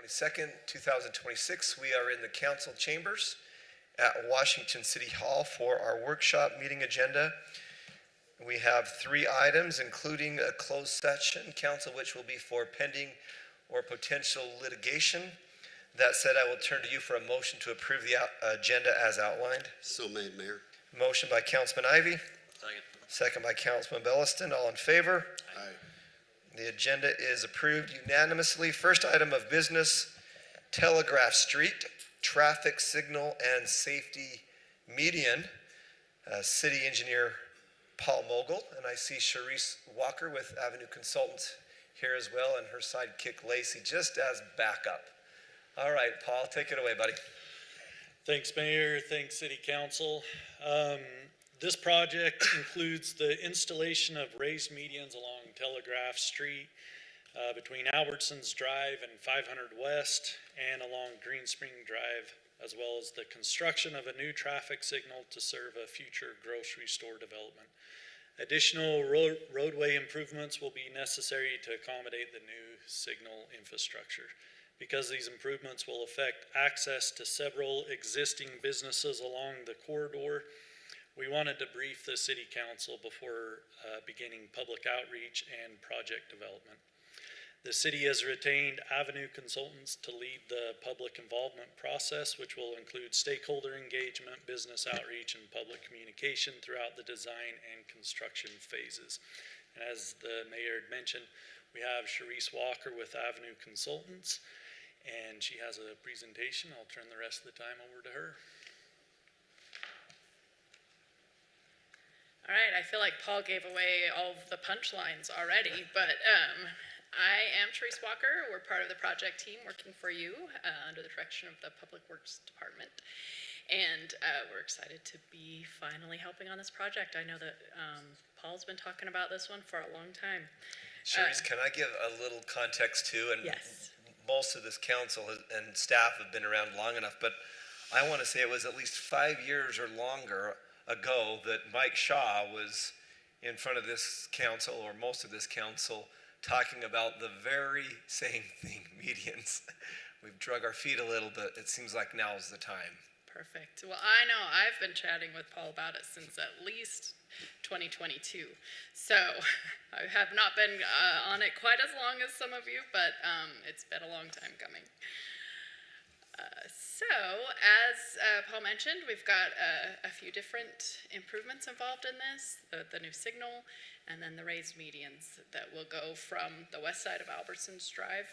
22nd, 2026. We are in the council chambers at Washington City Hall for our workshop meeting agenda. We have 3 items, including a closed session, council, which will be for pending or potential litigation. That said, I will turn to you for a motion to approve the agenda as outlined. So made, Mayor. Motion by Councilman Ivey. Second. Second by Councilman Belliston. All in favor? Aye. The agenda is approved unanimously. First item of business, Telegraph Street, traffic signal and safety median. City Engineer Paul Mogul, and I see Sharice Walker with Avenue Consultants here as well, and her sidekick Lacey just as backup. All right, Paul, take it away, buddy. Thanks, Mayor. Thanks, City Council. This project includes the installation of raised medians along Telegraph Street between Albertsons Drive and 500 West and along Green Spring Drive, as well as the construction of a new traffic signal to serve a future grocery store development. Additional roadway improvements will be necessary to accommodate the new signal infrastructure. Because these improvements will affect access to several existing businesses along the corridor, we wanted to brief the City Council before beginning public outreach and project development. The city has retained Avenue Consultants to lead the public involvement process, which will include stakeholder engagement, business outreach, and public communication throughout the design and construction phases. And as the mayor had mentioned, we have Sharice Walker with Avenue Consultants, and she has a presentation. I'll turn the rest of the time over to her. All right, I feel like Paul gave away all of the punchlines already, but I am Sharice Walker. We're part of the project team working for you under the direction of the Public Works Department. And we're excited to be finally helping on this project. I know that Paul's been talking about this one for a long time. Sharice, can I give a little context too? And yes. Most of this council and staff have been around long enough, but I want to say it was at least 5 years or longer ago that Mike Shaw was in front of this council, or most of this council, talking about the very same thing, medians. We've drug our feet a little bit. It seems like now is the time. Perfect. Well, I know I've been chatting with Paul about it since at least 2022. So I have not been on it quite as long as some of you, but it's been a long time coming. So as Paul mentioned, we've got a few different improvements involved in this, the new signal, and then the raised medians that will go from the west side of Albertsons Drive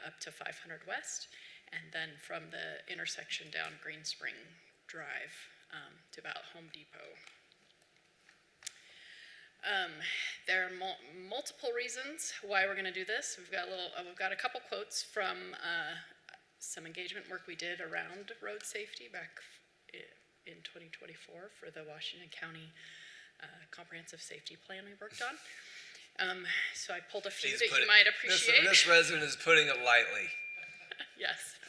up to 500 West, and then from the intersection down Green Spring Drive to about Home Depot. There are multiple reasons why we're going to do this. We've got a couple quotes from some engagement work we did around road safety back in 2024 for the Washington County Comprehensive Safety Plan we worked on. So I pulled a few that you might appreciate. This resident is putting it lightly. Yes.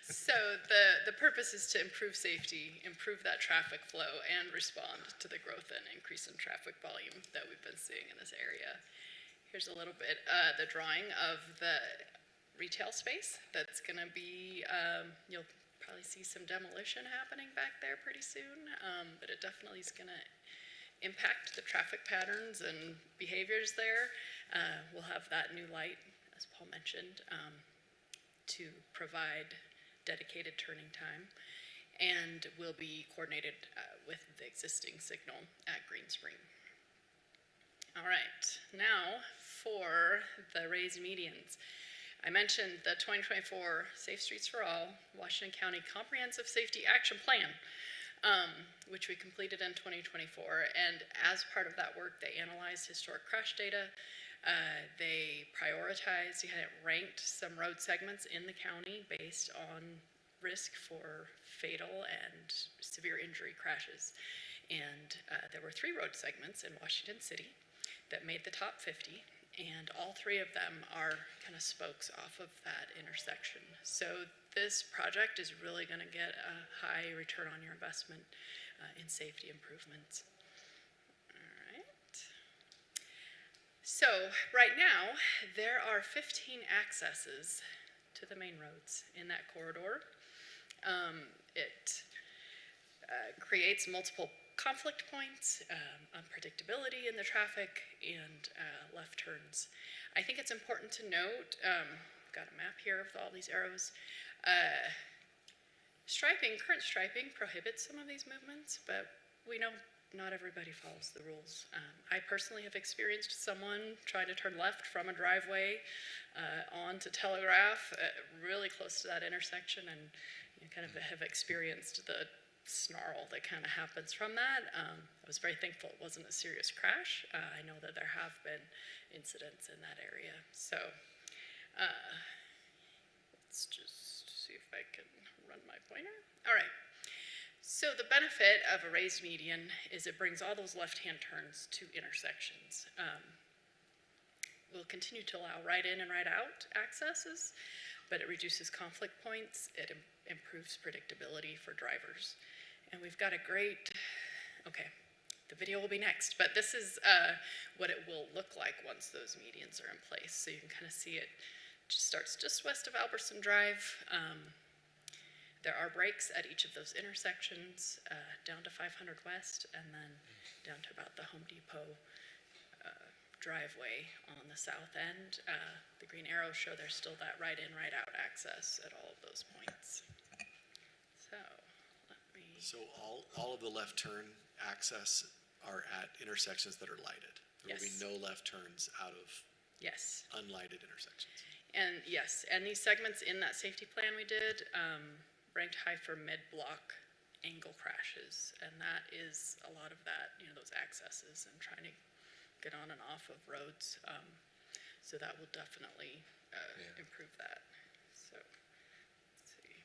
So the purpose is to improve safety, improve that traffic flow, and respond to the growth and increase in traffic volume that we've been seeing in this area. Here's a little bit, the drawing of the retail space that's going to be, you'll probably see some demolition happening back there pretty soon, but it definitely is going to impact the traffic patterns and behaviors there. We'll have that new light, as Paul mentioned, to provide dedicated turning time, and will be coordinated with the existing signal at Green Spring. All right, now for the raised medians. I mentioned the 2024 Safe Streets for All Washington County Comprehensive Safety Action Plan, which we completed in 2024. And as part of that work, they analyzed historic crash data. They prioritized, ranked some road segments in the county based on risk for fatal and severe injury crashes. And there were 3 road segments in Washington City that made the top 50. And all 3 of them are kind of spokes off of that intersection. So this project is really going to get a high return on your investment in safety improvements. All right. So right now, there are 15 accesses to the main roads in that corridor. It creates multiple conflict points, unpredictability in the traffic, and left turns. I think it's important to note, got a map here with all these arrows. Current striping prohibits some of these movements, but we know not everybody follows the rules. I personally have experienced someone try to turn left from a driveway onto Telegraph, really close to that intersection, and kind of have experienced the snarl that kind of happens from that. I was very thankful it wasn't a serious crash. I know that there have been incidents in that area. So let's just see if I can run my pointer. All right. So the benefit of a raised median is it brings all those left-hand turns to intersections. We'll continue to allow right in and right out accesses, but it reduces conflict points. It improves predictability for drivers. And we've got a great, okay, the video will be next, but this is what it will look like once those medians are in place. So you can kind of see it just starts just west of Albertson Drive. There are breaks at each of those intersections, down to 500 West, and then down to about the Home Depot driveway on the south end. The green arrows show there's still that right in, right out access at all of those points. So let me. So all of the left turn access are at intersections that are lighted. There will be Yes. no left turns out of Yes. unlighted intersections. And yes, and these segments in that safety plan we did ranked high for mid-block angle crashes, and that is a lot of that, those accesses and trying to get on and off of roads. So that will definitely improve that. So let's see.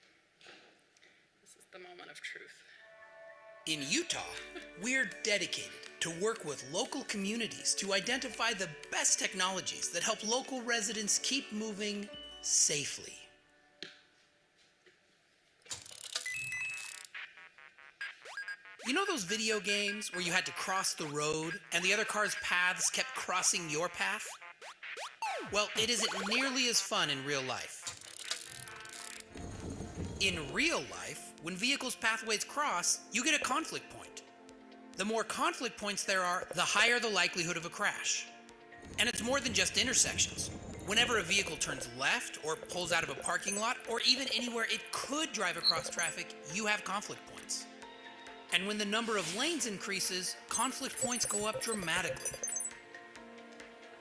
This is the moment of truth. In Utah, we're dedicated to work with local communities to identify the best technologies that help local residents keep moving safely. You know those video games where you had to cross the road and the other car's paths kept crossing your path? Well, it isn't nearly as fun in real life. In real life, when vehicles' pathways cross, you get a conflict point. The more conflict points there are, the higher the likelihood of a crash. And it's more than just intersections. Whenever a vehicle turns left or pulls out of a parking lot, or even anywhere it could drive across traffic, you have conflict points. And when the number of lanes increases, conflict points go up dramatically.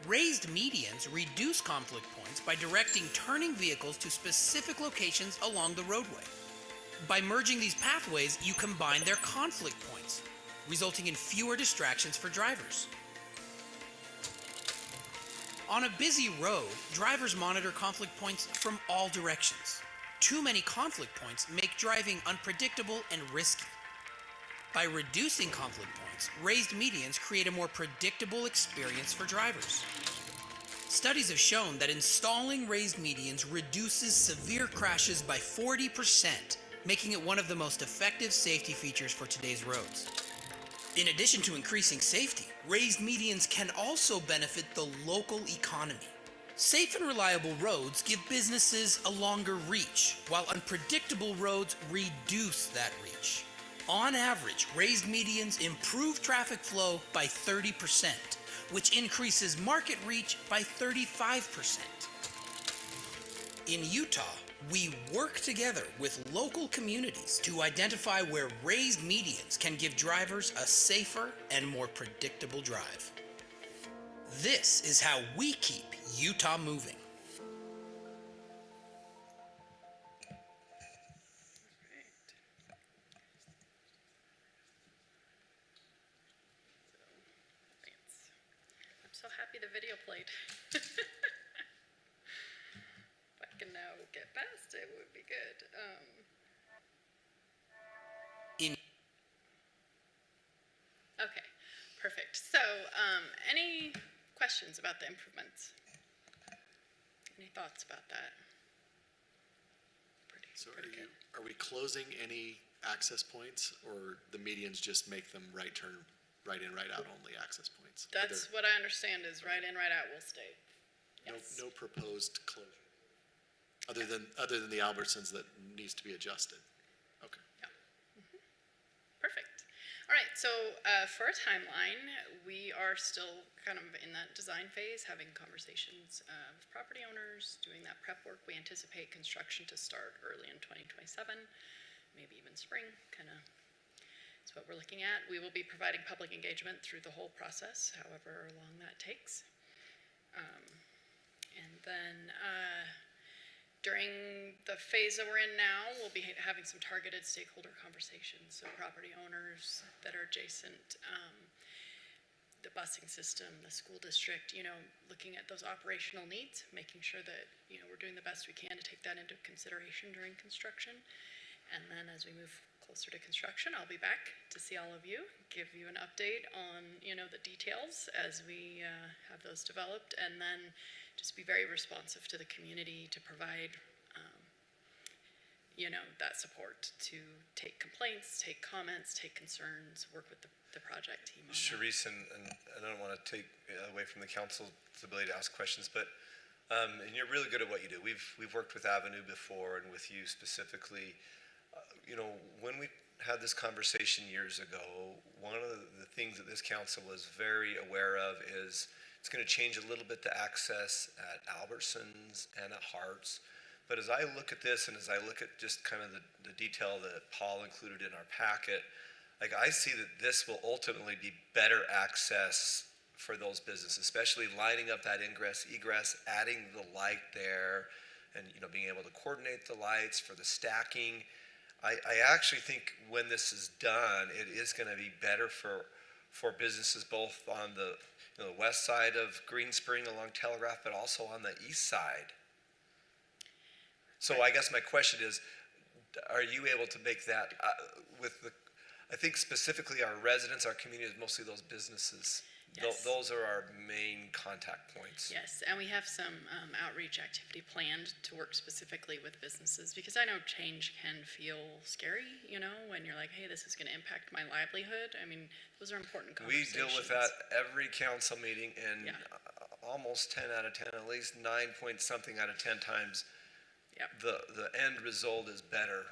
Raised medians reduce conflict points by directing turning vehicles to specific locations along the roadway. By merging these pathways, you combine their conflict points, resulting in fewer distractions for drivers. On a busy road, drivers monitor conflict points from all directions. Too many conflict points make driving unpredictable and risky. By reducing conflict points, raised medians create a more predictable experience for drivers. Studies have shown that installing raised medians reduces severe crashes by 40%, making it one of the most effective safety features for today's roads. In addition to increasing safety, raised medians can also benefit the local economy. Safe and reliable roads give businesses a longer reach, while unpredictable roads reduce that reach. On average, raised medians improve traffic flow by 30%, which increases market reach by 35%. In Utah, we work together with local communities to identify where raised medians can give drivers a safer and more predictable drive. This is how we keep Utah moving. I'm so happy the video played. If I can now get past it, would be good. In Okay, perfect. So, any questions about the improvements? Any thoughts about that? So Pretty good. are we closing any access points, or the medians just make them right turn, right in, right out only access points? Are That's what I understand is right in, right out will stay. there Yes. no proposed closure? Other than the Albertsons that needs to be adjusted? Okay. Perfect. All right, so for a timeline, we are still kind of in that design phase, having conversations with property owners, doing that prep work. We anticipate construction to start early in 2027, maybe even spring, kind of. That's what we're looking at. We will be providing public engagement through the whole process, however long that takes. And then during the phase that we're in now, we'll be having some targeted stakeholder conversations, so property owners that are adjacent, the busing system, the school district, looking at those operational needs, making sure that, we're doing the best we can to take that into consideration during construction. And then as we move closer to construction, I'll be back to see all of you, give you an update on, the details as we have those developed, and then just be very responsive to the community to provide, that support to take complaints, take comments, take concerns, work with the project team on that. Sharice, and I don't want to take away from the council's ability to ask questions, but and you're really good at what you do. We've worked with Avenue before and with you specifically. When we had this conversation years ago, one of the things that this council was very aware of is it's going to change a little bit the access at Albertsons and at Harts. But as I look at this and as I look at just kind of the detail that Paul included in our packet, like I see that this will ultimately be better access for those businesses, especially lining up that ingress, egress, adding the light there, and being able to coordinate the lights for the stacking. I actually think when this is done, it is going to be better for businesses both on the west side of Green Spring along Telegraph, but also on the east side. So I guess my question is, are you able to make that I think specifically our residents, our community is mostly those businesses. Yes. Those are our main contact points. Yes, and we have some outreach activity planned to work specifically with businesses, because I know change can feel scary, when you're like, hey, this is going to impact my livelihood. I mean, those are important We conversations. deal with that every council meeting, and Yeah. almost 10 out of 10, at least 9 point something out of 10 times, Yep. the end result is better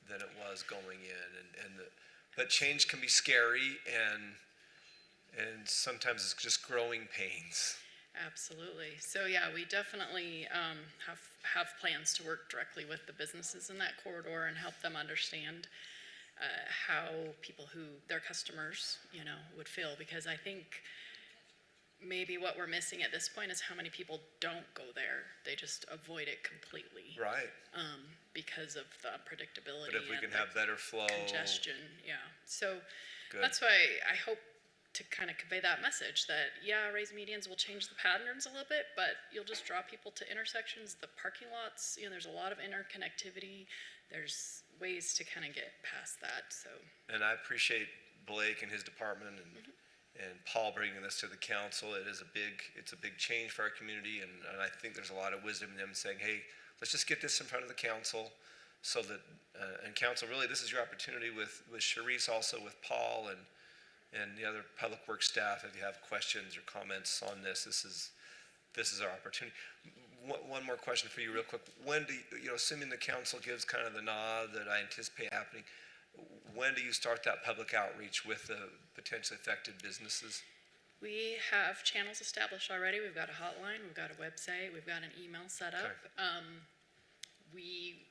than it was going in. But change can be scary, and sometimes it's just growing pains. Absolutely. So yeah, we definitely have plans to work directly with the businesses in that corridor and help them understand how their customers, would feel, because I think maybe what we're missing at this point is how many people don't go there. They just avoid it completely. Right. Because of the unpredictability. But if we and can the have better flow. congestion, yeah. So Good. that's why I hope to kind of convey that message that, raised medians will change the patterns a little bit, but you'll just draw people to intersections, the parking lots, there's a lot of interconnectivity. There's ways to kind of get past that, so. And I appreciate Blake and his department and Paul bringing this to the council. It's a big change for our community, and I think there's a lot of wisdom in them saying, hey, let's just get this in front of the council, so that, and council, really, this is your opportunity with Sharice, also with Paul and the other public works staff. If you have questions or comments on this is our opportunity. One more question for you real quick. When do you, assuming the council gives kind of the nod that I anticipate happening, when do you start that public outreach with the potentially affected businesses? We have channels established already. We've got a hotline, we've got a website, we've got an email set up. We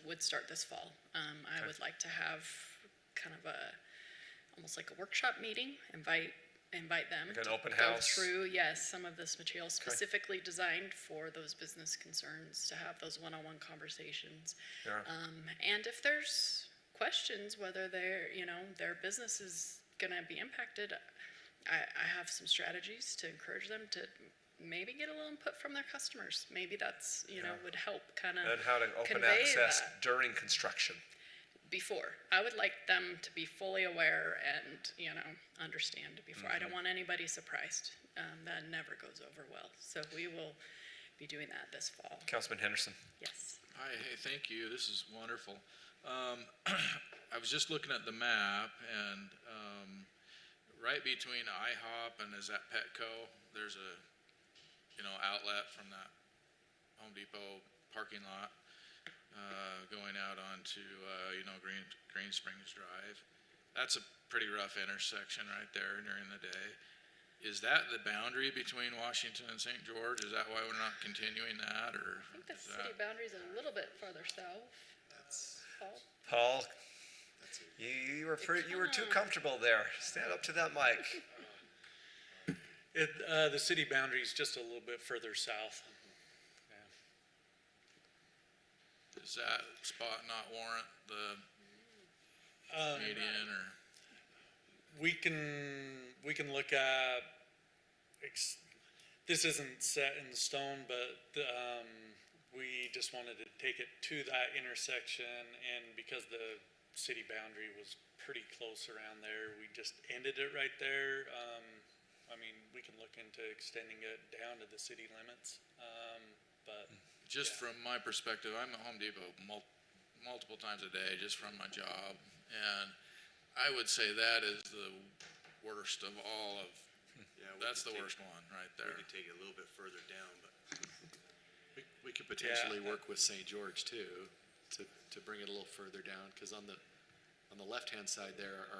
would start this fall. I would like to have kind of almost like a workshop meeting, invite them Like an to open go house? through, some of this material specifically designed for those business concerns, to have those one-on-one conversations. Yeah. And if there's questions, whether their business is gonna be impacted, I have some strategies to encourage them to maybe get a little input from their customers. Maybe that's, would help kind of And how to open convey access that. during construction? Before. I would like them to be fully aware and, understand before. I don't want anybody surprised. That never goes over well. So we will be doing that this fall. Councilman Henderson. Yes. Hi, hey, thank you. This is wonderful. I was just looking at the map, and right between IHOP and is that Petco, there's a outlet from that Home Depot parking lot. going out onto, Green Springs Drive. That's a pretty rough intersection right there during the day. Is that the boundary between Washington and St. George? Is that why we're not continuing that, or? I think the is city that- boundary's a little bit farther south. Paul? Paul, you were too comfortable there. Stand up to that mic. The city boundary is just a little bit further south. Does that spot not warrant the median, or? We can look at, this isn't set in stone, but, we just wanted to take it to that intersection, and because the city boundary was pretty close around there, we just ended it right there. We can look into extending it down to the city limits, but. Just from my perspective, I'm at Home Depot multiple times a day, just from my job, and I would say that is the worst of all of, that's the worst one right there. We could take it a little bit further down, but We could potentially work with St. George too, to bring it a little further down, because on the left-hand side there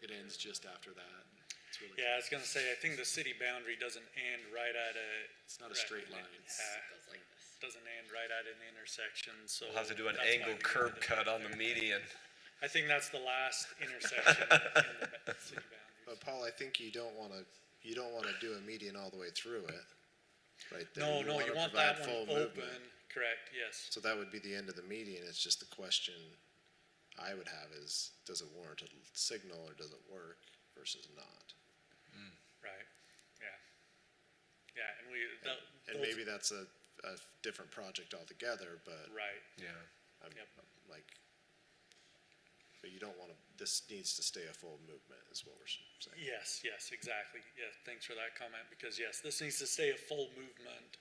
it ends just after that. It's really Yeah, I was gonna say, I think the city boundary doesn't end right at It's not a straight line. Goes like this. Doesn't end right at an intersection, so. We'll have to do an that's why angle we curb ended it. cut on the median. I think that's the last intersection in the city boundaries. But Paul, I think you don't wanna do a median all the way through it, right there. No, you wanna want provide that full one movement. open, correct, yes. So that would be the end of the median. It's just the question I would have is, does it warrant a signal or does it work versus not? Right, yeah. Yeah, and And those- maybe that's a different project altogether, but Right, Yeah. I'm Yep. like, but you don't wanna, this needs to stay a full movement is what we're saying. yes, exactly, yeah, thanks for that comment, because yes, this needs to stay a full movement,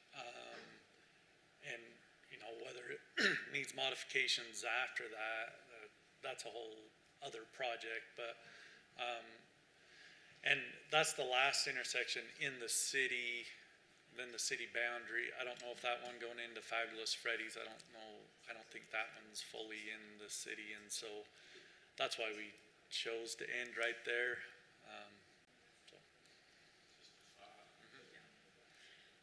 and, whether it needs modifications after that, that's a whole other project, but, and that's the last intersection in the city, then the city boundary. I don't know if that one going into Fabulous Freddy's, I don't think that one's fully in the city, and so that's why we chose to end right there. So.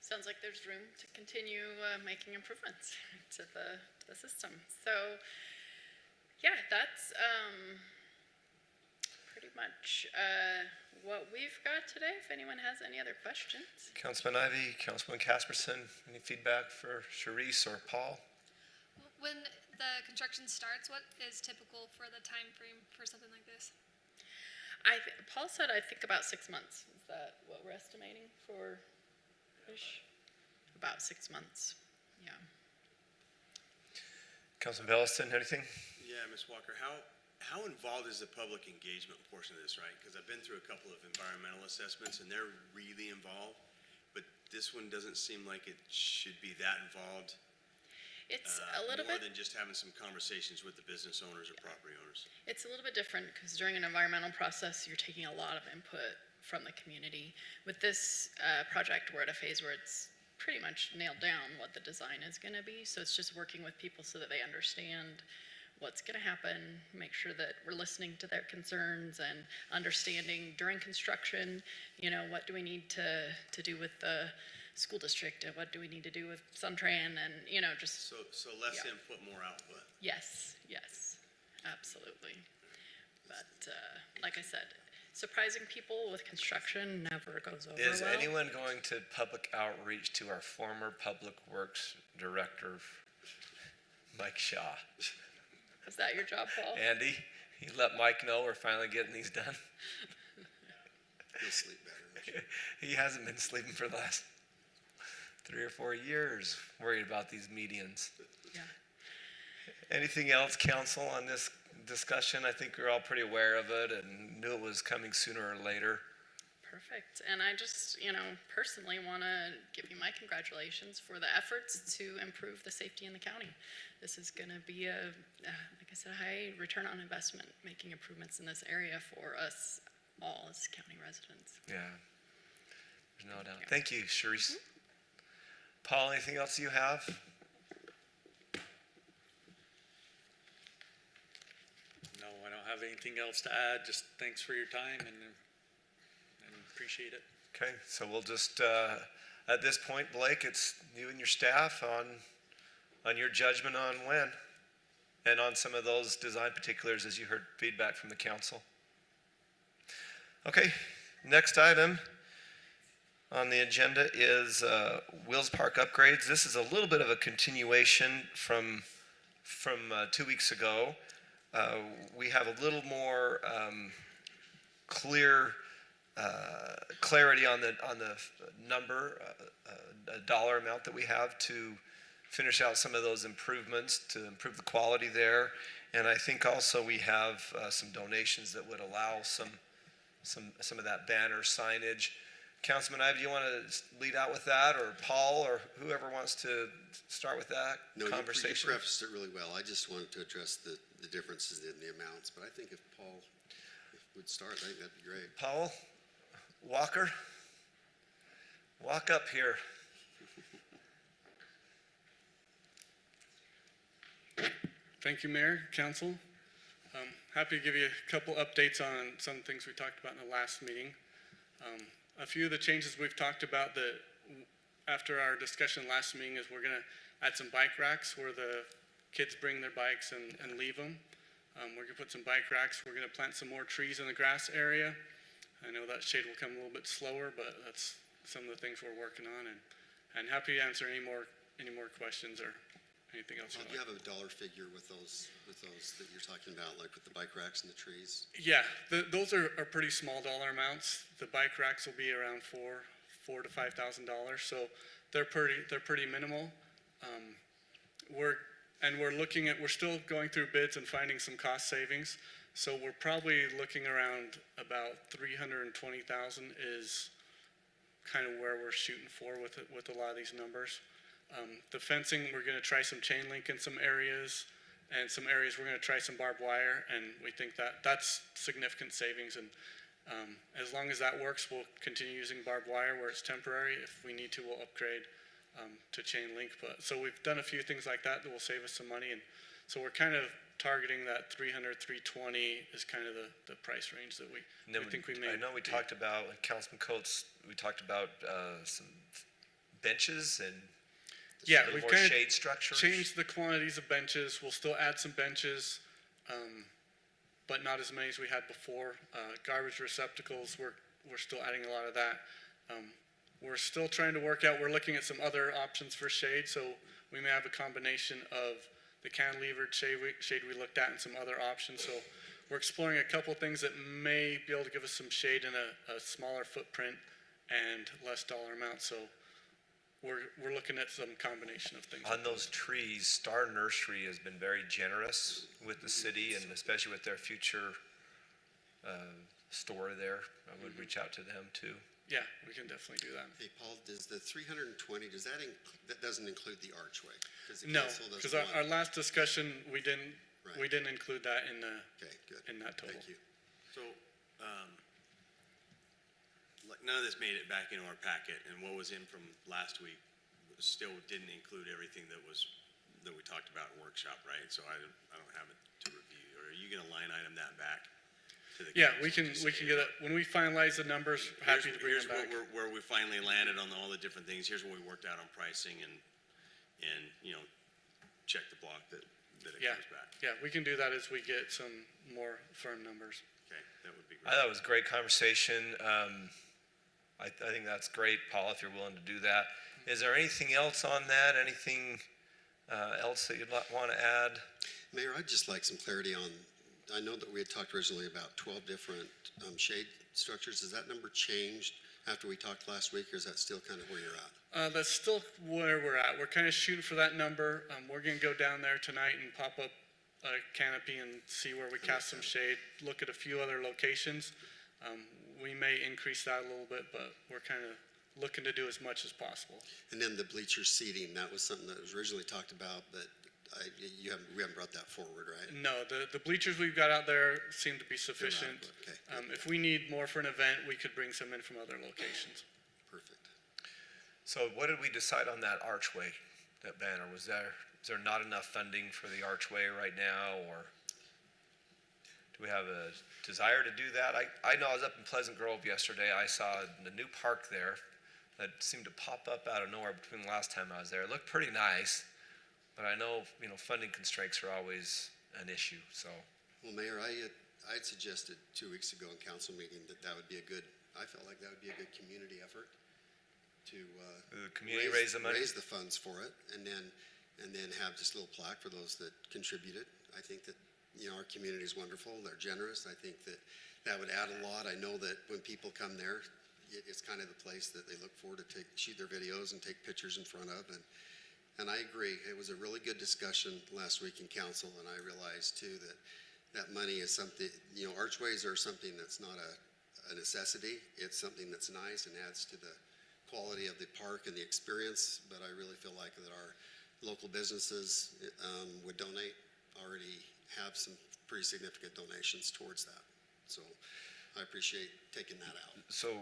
Sounds like there's room to continue making improvements to the system. So, yeah, that's pretty much what we've got today. If anyone has any other questions. Councilman Ivy, Councilman Casperson, any feedback for Sharice or Paul? When the construction starts, what is typical for the time frame for something like this? Paul said I think about 6 months. Is that what we're estimating for ish? About 6 months. Yeah. Councilman Belliston, anything? yeah, Ms. Walker, how involved is the public engagement portion of this, right? Because I've been through a couple of environmental assessments and they're really involved, but this one doesn't seem like it should be that involved. It's a little More bit. than just having some conversations with the business owners or property owners. It's a little bit different because during an environmental process, you're taking a lot of input from the community. With this project, we're at a phase where it's pretty much nailed down what the design is going to be. So it's just working with people so that they understand what's going to happen, make sure that we're listening to their concerns and understanding during construction, what do we need to do with the school district and what do we need to do with Suntran and, just. So less Yeah. input, more output. Yes, absolutely. But like I said, surprising people with construction never goes over Is well. anyone going to public outreach to our former Public Works Director, Mike Shaw? Is that your job, Paul? Andy, you let Mike know we're finally getting these done? You'll sleep better. He hasn't been sleeping for the last 3 or 4 years, worried about these medians. Yeah. Anything else, council, on this discussion? I think we're all pretty aware of it and knew it was coming sooner or later. Perfect. And I just, personally want to give you my congratulations for the efforts to improve the safety in the county. This is going to be like I said, a high return on investment, making improvements in this area for us all as county residents. Yeah, there's no doubt. Thank you, Sharice. Paul, anything else you have? have anything else to add. Just thanks for your time and appreciate it. Okay, so we'll just, at this point, Blake, it's you and your staff on your judgment on when and on some of those design particulars as you heard feedback from the council. Okay, next item on the agenda is Wills Park upgrades. This is a little bit of a continuation from 2 weeks ago. We have a little more clarity on the number, dollar amount that we have to finish out some of those improvements to improve the quality there. And I think also we have some donations that would allow some of that banner signage. Councilman Ive, do you want to lead out with that, or Paul, or whoever wants to start with that conversation? You prefaced it really well. I just wanted to address the differences in the amounts, but I think if Paul would start, I think that'd be great. Paul Walker, walk up here. Thank you, Mayor, Council. Happy to give you a couple updates on some things we talked about in the last meeting. A few of the changes we've talked about after our discussion last meeting is we're gonna add some bike racks where the kids bring their bikes and leave them. We're gonna put some bike racks. We're gonna plant some more trees in the grass area. I know that shade will come a little bit slower, but that's some of the things we're working on, and happy to answer any more questions or anything else. Paul, do you have a dollar figure with those that you're talking about, like with the bike racks and the trees? Yeah, those are pretty small dollar amounts. The bike racks will be around $4,000 to $5,000, so they're pretty minimal. We're still going through bids and finding some cost savings. So we're probably looking around about 320,000 is kind of where we're shooting for with a lot of these numbers. The fencing, we're going to try some chain link in some areas, and some areas we're going to try some barbed wire, and we think that's significant savings. And as long as that works, we'll continue using barbed wire where it's temporary. If we need to, we'll upgrade to chain link. So we've done a few things like that will save us some money, and so we're kind of targeting that 300, 320 is kind of the price range that we think we may. I know we talked about, Councilman Coates, we talked about some benches and yeah, we've we've more kind shade of structures. changed the quantities of benches. We'll still add some benches, but not as many as we had before. Garbage receptacles, we're still adding a lot of that. We're still trying to work out, we're looking at some other options for shade, so we may have a combination of the cantilevered shade we looked at and some other options. So we're exploring a couple things that may be able to give us some shade in a smaller footprint and less dollar amount. So we're looking at some combination of things. On those trees, Star Nursery has been very generous with the city, and especially with their future store there. I would reach out to them too. Yeah, we can definitely do that. Hey, Paul, does the 320, that doesn't include the archway? The No, council doesn't because want- our last discussion, we didn't Right. include that in Okay, good. that total. Thank you. So, like, none of this made it back into our packet, and what was in from last week still didn't include everything that we talked about in workshop, right? So I don't have it to review. Or are you gonna line item that back to the Yeah, council? we can get it, when we finalize the numbers, happy to bring Here's them back. where we finally landed on all the different things. Here's what we worked out on pricing and check the block that it Yeah, comes back. yeah, we can do that as we get some more firm numbers. Okay, that would be I great. thought it was a great conversation. I think that's great, Paul, if you're willing to do that. Is there anything else on that? Anything else that you'd want to add? Mayor, I'd just like some clarity on, I know that we had talked originally about 12 different shade structures. Has that number changed after we talked last week, or is that still kind of where you're at? That's still where we're at. We're kind of shooting for that number. We're gonna go down there tonight and pop up a canopy and see where we cast some shade, look at a few other locations. We may increase that a little bit, but we're kind of looking to do as much as possible. And then the bleacher seating, that was something that was originally talked about, but we haven't brought that forward, right? No, the bleachers we've got out there seem to be sufficient. Okay, If we need more for an event, we could bring some in from other locations. perfect. So what did we decide on that archway, that banner? Is there not enough funding for the archway right now, or Do we have a desire to do that? I know I was up in Pleasant Grove yesterday. I saw the new park there that seemed to pop up out of nowhere between the last time I was there. It looked pretty nice, but I know, funding constraints are always an issue, so. Well, Mayor, I'd suggested 2 weeks ago in council meeting that would be I felt like that would be a good community effort to, The community raise the money? raise the funds for it, and then have just a little plaque for those that contributed. I think that, our community is wonderful, they're generous. I think that would add a lot. I know that when people come there, it's kind of the place that they look forward to shoot their videos and take pictures in front of, and I agree. It was a really good discussion last week in council, and I realized too that money is something, archways are something that's not a necessity. It's something that's nice and adds to the quality of the park and the experience, but I really feel like that our local businesses would donate, already have some pretty significant donations towards that. So I appreciate taking that out. So,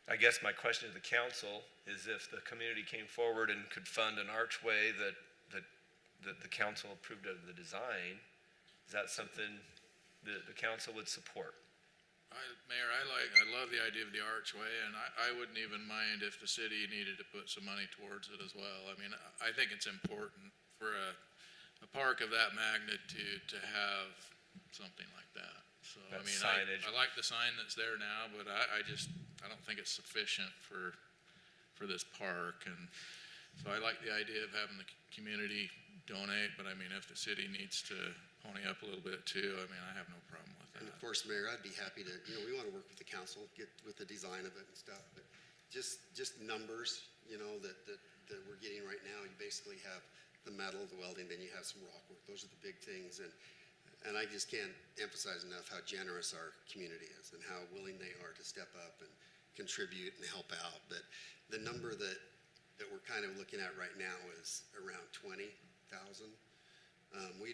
I guess my question to the council is if the community came forward and could fund an archway that the council approved of the design, is that something that the council would support? Mayor, I love the idea of the archway, and I wouldn't even mind if the city needed to put some money towards it as well. I mean, I think it's important for a park of that magnitude to have something like that. So, I That mean, signage. I like the sign that's there now, but I don't think it's sufficient for this park. And so I like the idea of having the community donate, but I mean, if the city needs to pony up a little bit too, I mean, I have no problem with that. And of course, Mayor, I'd be happy to, we want to work with the council, get with the design of it and stuff, but just numbers, that we're getting right now. You basically have the metal, the welding, then you have some rock work. Those are the big things, and I just can't emphasize enough how generous our community is and how willing they are to step up and contribute and help out. But the number that we're kind of looking at right now is around 20,000. We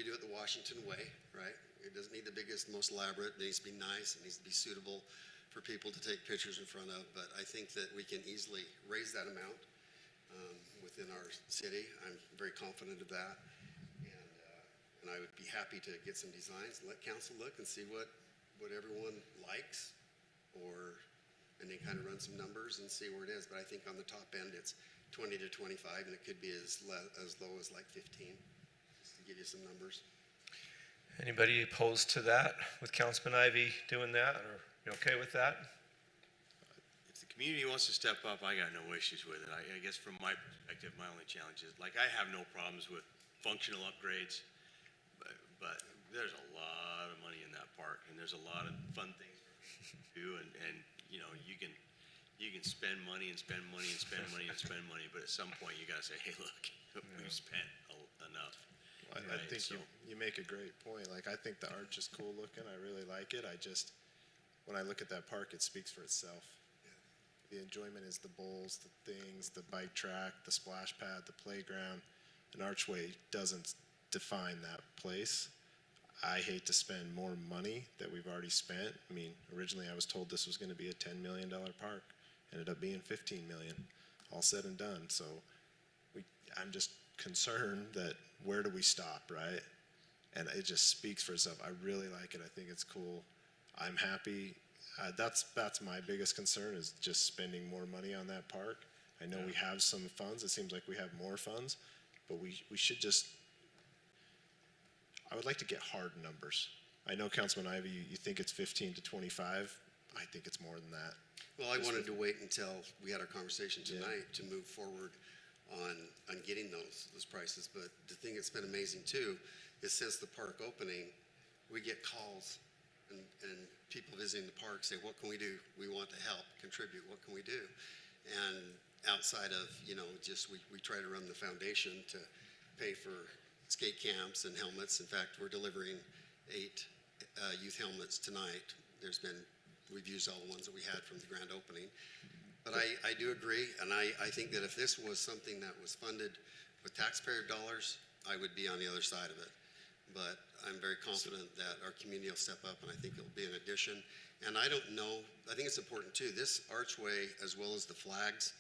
do it the Washington way, right? It doesn't need the biggest, most elaborate. It needs to be nice. It needs to be suitable for people to take pictures in front of. But I think that we can easily raise that amount within our city. I'm very confident of that. And I would be happy to get some designs and let council look and see what everyone likes, and then kind of run some numbers and see where it is. But I think on the top end, it's 20 to 25, and it could be as low as like 15, just to give you some numbers. Anybody opposed to that, with Councilman Ivy doing that, or you okay with that? If the community wants to step up, I got no issues with it. I guess from my perspective, my only challenge is, I have no problems with functional upgrades, but there's a lot of money in that park, and there's a lot of fun things to do, and you can spend money and spend money and spend money and spend money, but at some point you gotta say, hey, look, we've spent enough. I Right, think so- you make a great point. Like, I think the arch is cool looking. I really like it. When I look at that park, it speaks for itself. The enjoyment is the bowls, the things, the bike track, the splash pad, the playground. An archway doesn't define that place. I hate to spend more money that we've already spent. I mean, originally I was told this was gonna be a $10 million park. Ended up being 15 million, all said and done. So I'm just concerned that where do we stop, right? And it just speaks for itself. I really like it. I think it's cool. I'm happy. That's my biggest concern, is just spending more money on that park. I know we have some funds. It seems like we have more funds, but we should just, I would like to get hard numbers. I know, Councilman Ivy, you think it's 15 to 25. I think it's more than that. Well, I wanted to wait until we had our conversation tonight to move forward on getting those prices. But the thing that's been amazing too is since the park opening, we get calls and people visiting the park say, what can we do? We want to help, contribute. What can we do? And outside of, just we try to run the foundation to pay for skate camps and helmets. In fact, we're delivering 8 youth helmets tonight. We've used all the ones that we had from the grand opening. But I do agree, and I think that if this was something that was funded with taxpayer dollars, I would be on the other side of it. But I'm very confident that our community will step up, and I think it'll be an addition. And I don't know, I think it's important too, this archway as well as the flags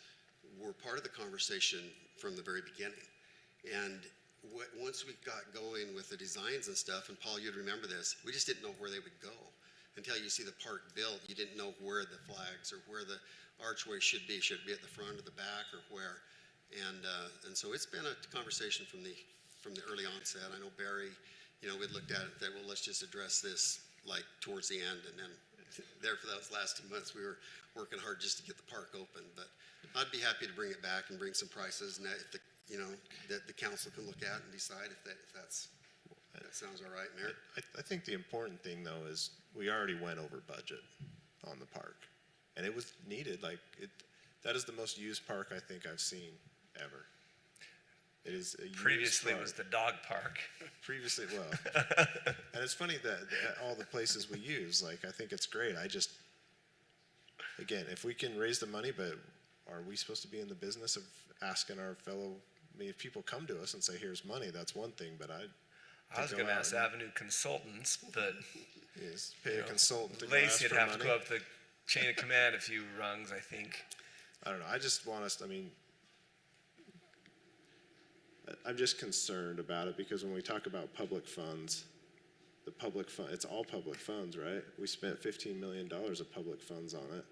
were part of the conversation from the very beginning. And once we got going with the designs and stuff, and Paul, you'd remember this, we just didn't know where they would go. Until you see the park built, you didn't know where the flags or where the archway should be. Should it be at the front or the back or where? And so it's been a conversation from the early onset. I know Barry, we'd looked at it and said, well, let's just address this like towards the end. And then there for those last 2 months, we were working hard just to get the park open. But I'd be happy to bring it back and bring some prices, and that if that the council can look at and decide if that sounds all right, Mayor. I think the important thing though is we already went over budget on the park, and it was needed. That is the most used park I think I've seen ever. It is a used Previously it park. was the dog park. Previously, well, and it's funny that all the places we use, I think it's great. Again, if we can raise the money, but are we supposed to be in the business of asking our fellow? I mean, if people come to us and say, "Here's money," that's one thing. But I was going to ask Avenue Consultants, but pay a consultant to go ask Lacey would for have to money. go up the chain of command a few rungs, I think. I don't know. I just want us. I mean, I'm just concerned about it because when we talk about public funds, it's all public funds, right? We spent $15 million of public funds on it,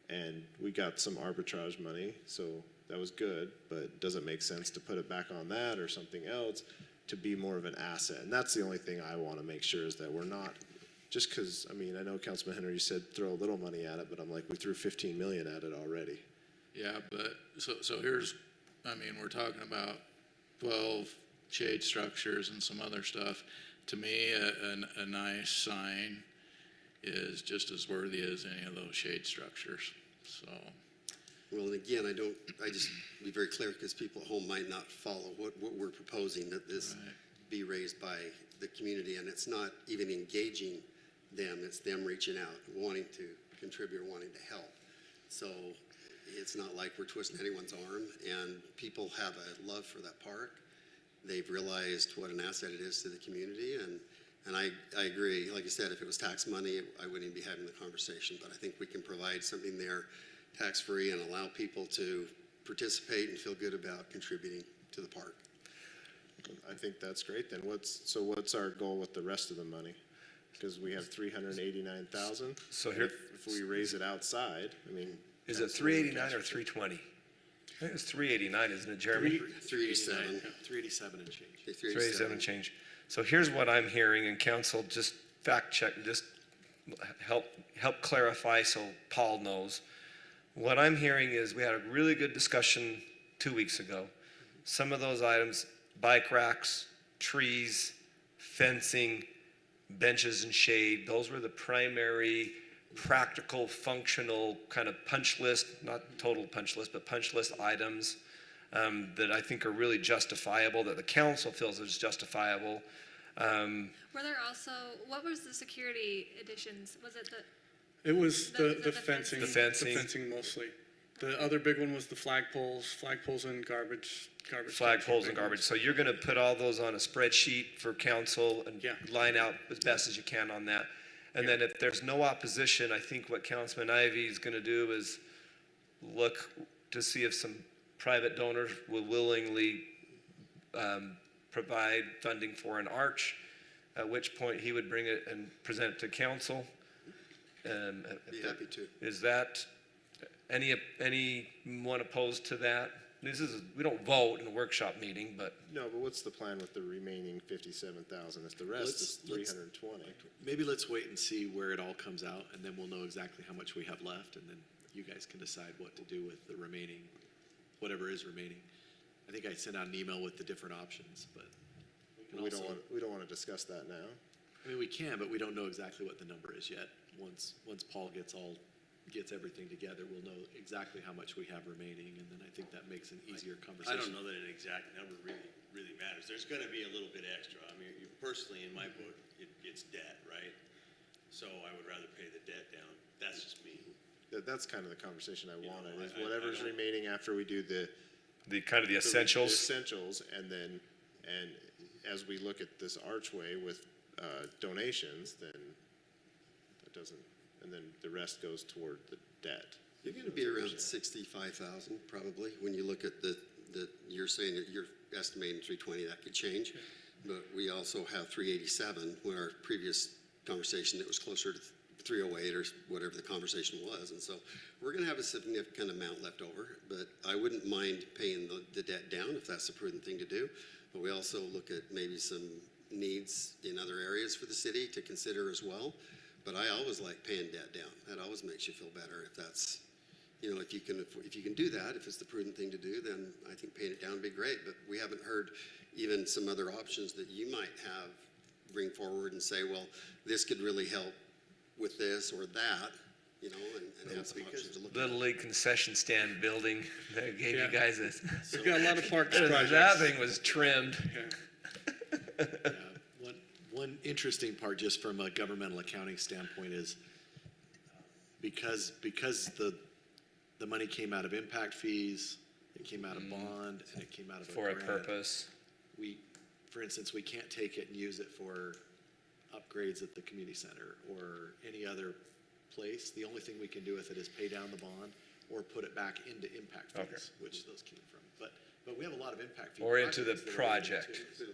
and we got some arbitrage money, so that was good. But does it make sense to put it back on that or something else to be more of an asset? And that's the only thing I want to make sure is that we're not. Just because, I know Councilman Henry, you said throw a little money at it, but I'm like, we threw 15 million at it already. Yeah, but, so here's, we're talking about 12 shade structures and some other stuff. To me, a nice sign is just as worthy as any of those shade structures, so. Well, and again, I just be very clear because people at home might not follow what we're proposing, that this be raised by the community, and it's not even engaging them, it's them reaching out, wanting to contribute, wanting to help. So it's not like we're twisting anyone's arm, and people have a love for that park. They've realized what an asset it is to the community, and I agree. Like I said, if it was tax money, I wouldn't even be having the conversation, but I think we can provide something there tax-free and allow people to participate and feel good about contributing to the park. I think that's great then. What's our goal with the rest of the money? Because we have 389,000. So here- if we raise it outside, Is it 389 or 320? I think it's 389, isn't it, Jeremy? 387. 387 and change. Okay, 387 change. So here's what I'm hearing, and council, just fact check, just help clarify so Paul knows. What I'm hearing is we had a really good discussion 2 weeks ago. Some of those items, bike racks, trees, fencing, benches and shade, those were the primary practical, functional kind of punch list, not total punch list, but punch list items that I think are really justifiable, that the council feels is justifiable. Were there also, what was the security additions? Was it the? It was The the fencing. The fencing. The fencing mostly. The other big one was the flagpoles and garbage. Flagpoles and garbage. So you're going to put all those on a spreadsheet for council and Yeah. line out as best as you can on that. And then if there's no opposition, I think what Councilman Ivey is going to do is look to see if some private donors will willingly provide funding for an arch, at which point he would bring it and present it to council. Be happy to. Is that, anyone opposed to that? We don't vote in a workshop meeting, but no, but what's the plan with the remaining 57,000? If the rest is Let's- 320. Maybe let's wait and see where it all comes out, and then we'll know exactly how much we have left, and then you guys can decide what to do with the remaining, whatever is remaining. I think I sent out an email with the different options, but We don't want to discuss that now. we can, but we don't know exactly what the number is yet. Once Paul gets everything together, we'll know exactly how much we have remaining, and then I think that makes an easier I conversation. don't know that an exact number really matters. There's gonna be a little bit extra. Personally, in my book, it's debt, right? So I would rather pay the debt down. That's just me. That's kind of the conversation I wanted, is I whatever's don't- remaining after we do the kind of the essentials. essentials, and as we look at this archway with donations, then that doesn't, and then the rest goes toward the debt. You're going to be around 65,000 probably when you look at the that you're saying that you're estimating 320, that could change. But we also have 387, where our previous conversation, it was closer to 308 or whatever the conversation was. And so we're going to have a significant amount left over, but I wouldn't mind paying the debt down if that's the prudent thing to do. But we also look at maybe some needs in other areas for the city to consider as well. But I always like paying debt down. That always makes you feel better if that's, you know, if you can do that, if it's the prudent thing to do, then I think paying it down would be great. But we haven't heard even some other options that you might have bring forward and say, well, this could really help with this or that, you know, and have some options to look at. Little League concession stand building, they gave you Yeah. guys a, We've got a lot of parks projects. that thing was trimmed. Yeah. One interesting part, just from a governmental accounting standpoint, is because the money came out of impact fees, it came out of bond, and it came out of For a grant. purpose. For instance, we can't take it and use it for upgrades at the community center or any other place. The only thing we can do with it is pay down the bond or put it back into impact fees, Okay. which those came from. But we have a lot of impact fee Or into the projects that are in there, project. too.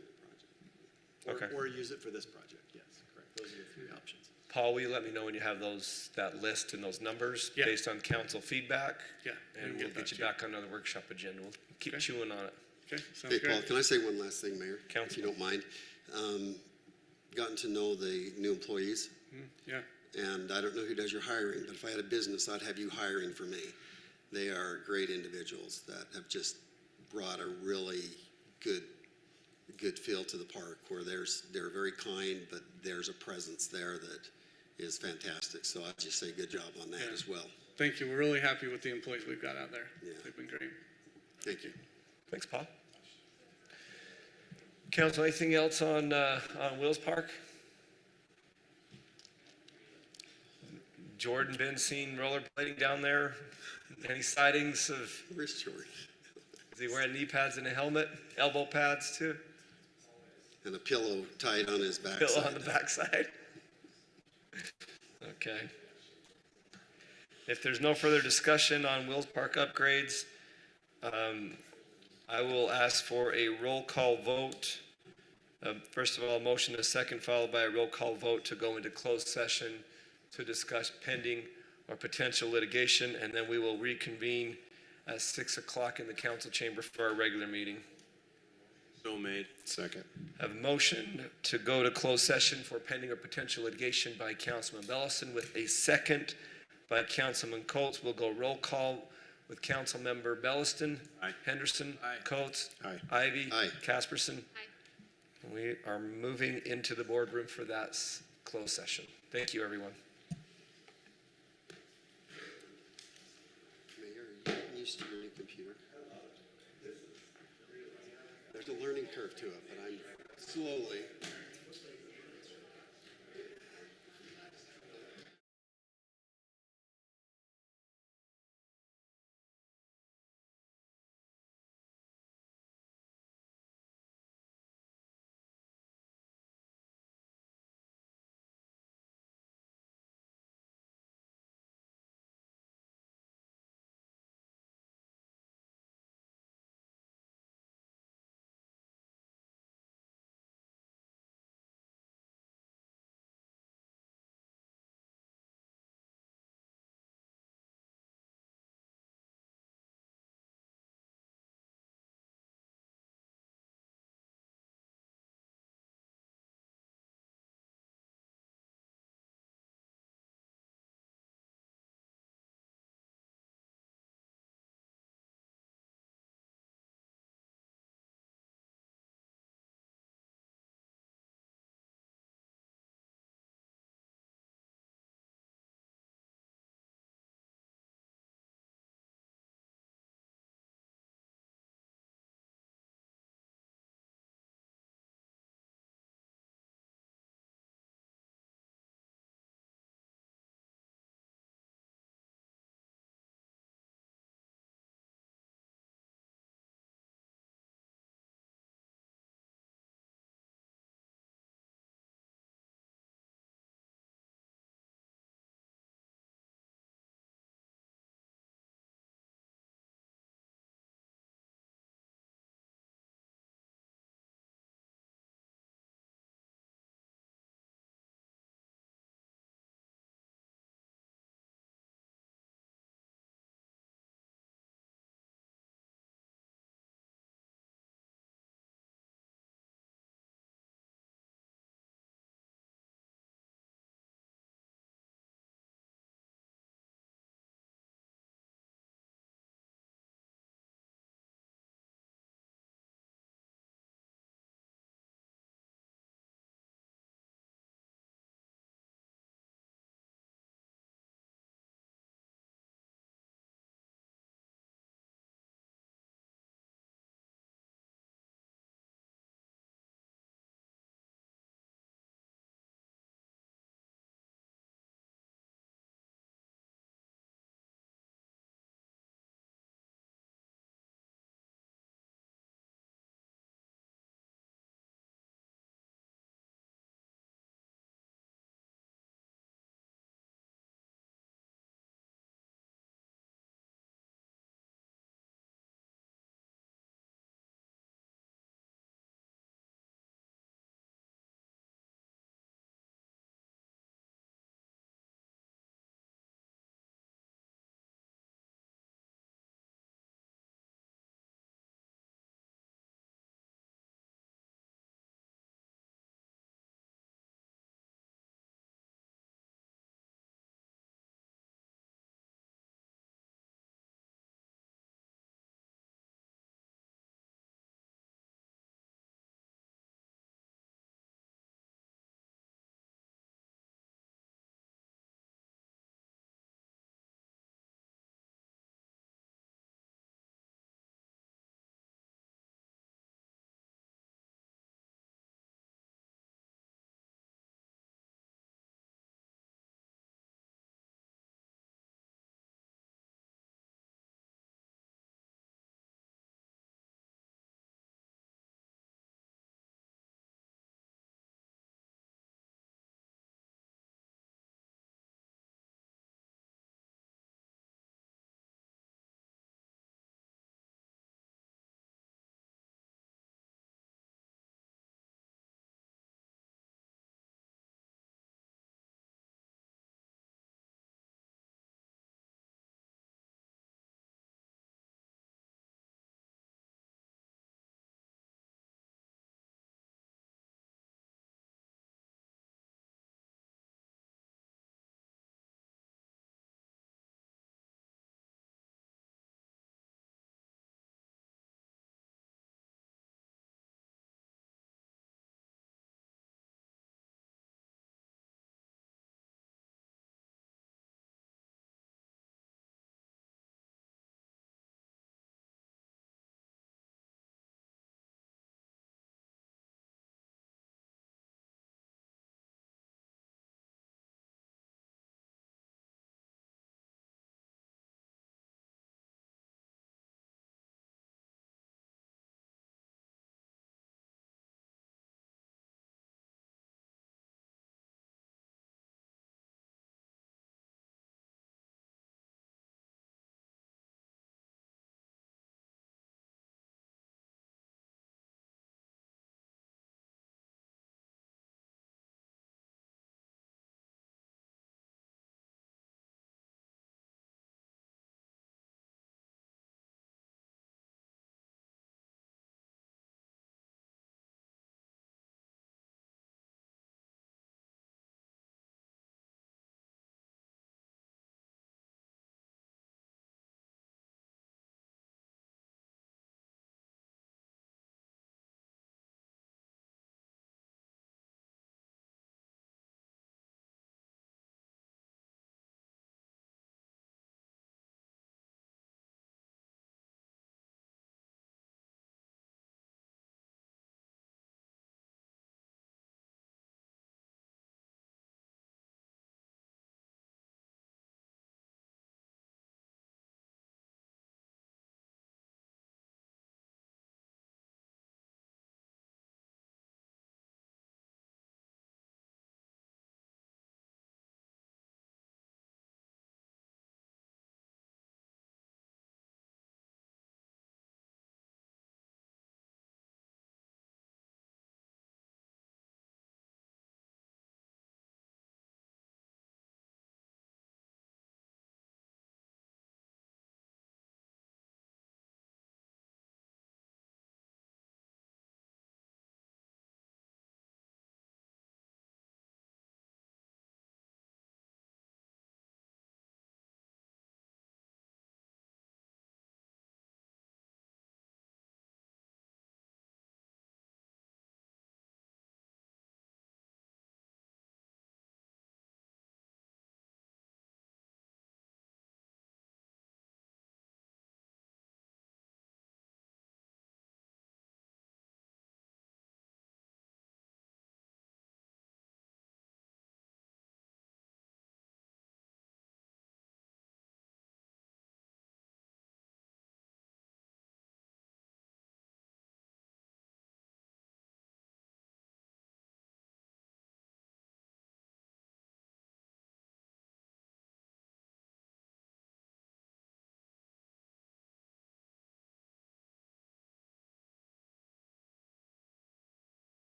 Okay. Or use it for this project, yes, correct. Those are the three options. Paul, will you let me know when you have that list and those numbers Yeah. based on council feedback? Yeah, we And can we'll get that get you to you. back on another workshop agenda. We'll keep Okay. chewing on it. Okay, sounds Hey, Paul, great. can I say one last thing, Mayor? If Councilman. you don't mind. Gotten to know the new employees, Yeah, and I don't know who does your hiring, but if I had a business, I'd have you hiring for me. They are great individuals that have just brought a really good feel to the park, where they're very kind, but there's a presence there that is fantastic. So I'd just say good job on that Yeah. as well. thank you. We're really happy with the employees we've got out there. Yeah. They've been great. Thank you. Thanks, Paul. Council, anything else on Wills Park? Jordan been seen rollerblading down there? Any sightings of, Where's George? is he wearing knee pads and a helmet? Elbow pads too? And a pillow tied on his back. Pillow on the backside? Okay. If there's no further discussion on Wills Park upgrades, I will ask for a roll call vote. First of all, a motion and a second, followed by a roll call vote to go into closed session to discuss pending or potential litigation, and then we will reconvene at 6 o'clock in the council chamber for our regular meeting. So made. Second. I have a motion to go to closed session for pending or potential litigation by Councilman Bellison with a second by Councilman Coates. We'll go roll call with Councilmember Belliston. Aye. Henderson. Aye. Coates. Aye. Ivy. Aye. Casperson. Aye. We are moving into the boardroom for that closed session. Thank you, everyone. Mayor, are you getting used to your new computer? There's a learning curve to it, but I'm slowly.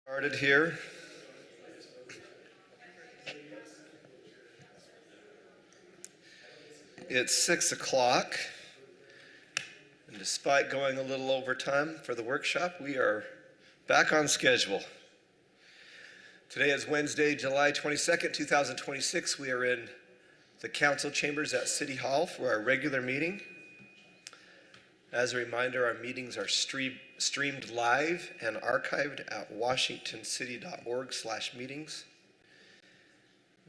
Started here. It's 6 o'clock, and despite going a little over time for the workshop, we are back on schedule. Today is Wednesday, July 22nd, 2026. We are in the council chambers at City Hall for our regular meeting. As a reminder, our meetings are streamed live and archived at washingtoncity.org/meetings.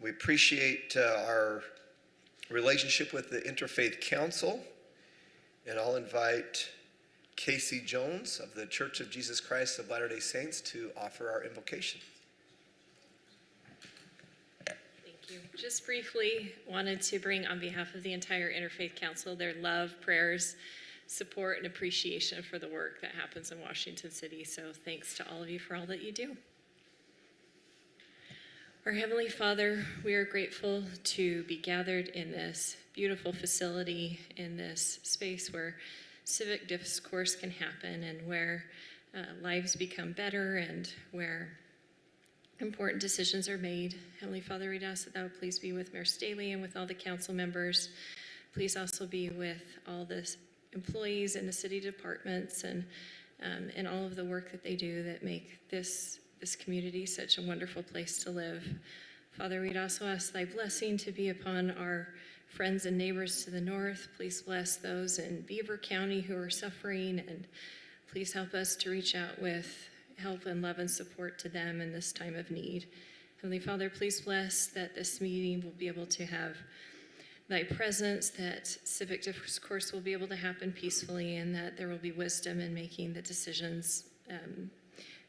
We appreciate our relationship with the Interfaith Council, and I'll invite Casey Jones of the Church of Jesus Christ of Latter-day Saints to offer our invocation. Thank you. Just briefly, wanted to bring on behalf of the entire Interfaith Council their love, prayers, support, and appreciation for the work that happens in Washington City. So thanks to all of you for all that you do. Our Heavenly Father, we are grateful to be gathered in this beautiful facility, in this space where civic discourse can happen and where lives become better and where important decisions are made. Heavenly Father, we'd ask that thou would please be with Mayor Staley and with all the council members. Please also be with all the employees in the city departments and all of the work that they do that make this community such a wonderful place to live. Father, we'd also ask thy blessing to be upon our friends and neighbors to the north. Please bless those in Beaver County who are suffering, and please help us to reach out with help and love and support to them in this time of need. Heavenly Father, please bless that this meeting will be able to have thy presence, that civic discourse will be able to happen peacefully, and that there will be wisdom in making the decisions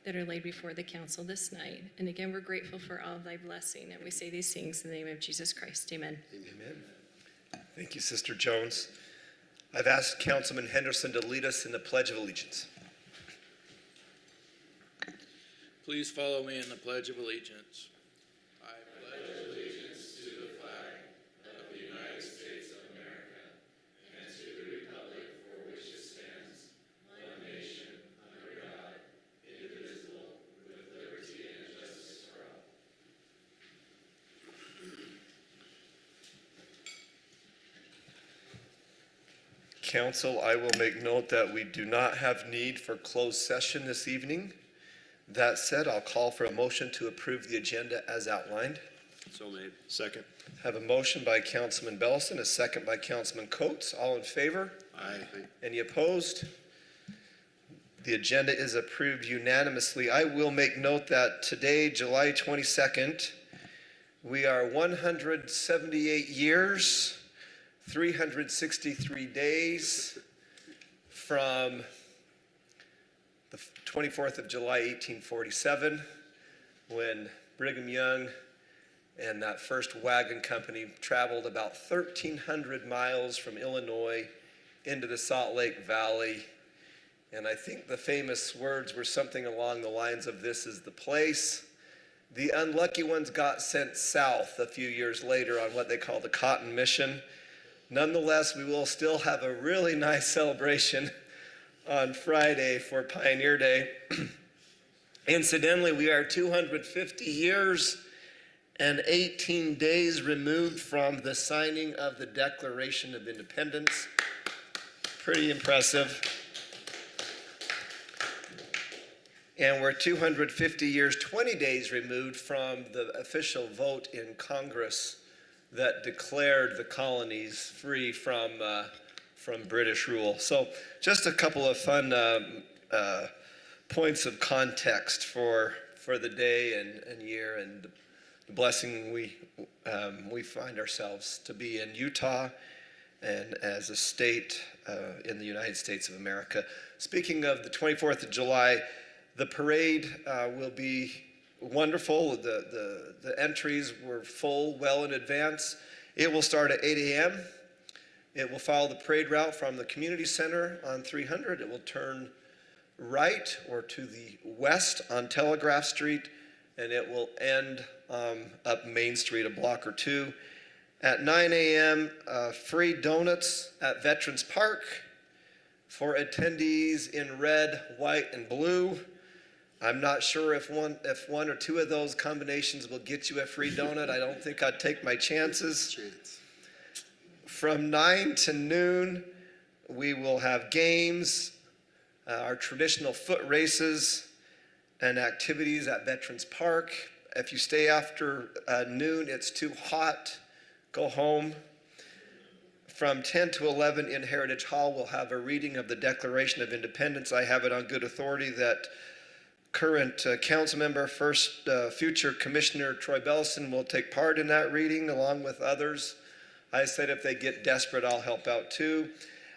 that are laid before the council this night. And again, we're grateful for all of thy blessing, and we say these things in the name of Jesus Christ. Amen. Amen. Thank you, Sister Jones. I've asked Councilman Henderson to lead us in the Pledge of Allegiance. Please follow me in the Pledge of Allegiance. I pledge allegiance to the flag of the United States of America and to the republic for which it stands, one nation, under God, indivisible, with liberty and justice for all. Council, I will make note that we do not have need for closed session this evening. That said, I'll call for a motion to approve the agenda as outlined. So made. Second. Have a motion by Councilman Bellison, a second by Councilman Coates. All in favor? Aye. Any opposed? The agenda is approved unanimously. I will make note that today, July 22nd, we are 178 years, 363 days from the 24th of July, 1847, when Brigham Young and that first wagon company traveled about 1,300 miles from Illinois into the Salt Lake Valley. And I think the famous words were something along the lines of, "This is the place." The unlucky ones got sent south a few years later on what they call the Cotton Mission. Nonetheless, we will still have a really nice celebration on Friday for Pioneer Day. Incidentally, we are 250 years and 18 days removed from the signing of the Declaration of Independence. Pretty impressive. And we're 250 years, 20 days removed from the official vote in Congress that declared the colonies free from British rule. So just a couple of fun points of context for the day and year and the blessing we find ourselves to be in Utah and as a state in the United States of America. Speaking of the 24th of July, the parade will be wonderful. The entries were full well in advance. It will start at 8 a.m. It will follow the parade route from the community center on 300. It will turn right or to the west on Telegraph Street, and it will end up Main Street a block or two. At 9 a.m., free donuts at Veterans Park for attendees in red, white, and blue. I'm not sure if one or two of those combinations will get you a free donut. I don't think I'd take my chances. Chance. From 9 to noon, we will have games, our traditional foot races, and activities at Veterans Park. If you stay after noon, it's too hot, go home. From 10 to 11 in Heritage Hall, we'll have a reading of the Declaration of Independence. I have it on good authority that current council member, future Commissioner Troy Bellison will take part in that reading along with others. I said if they get desperate, I'll help out too.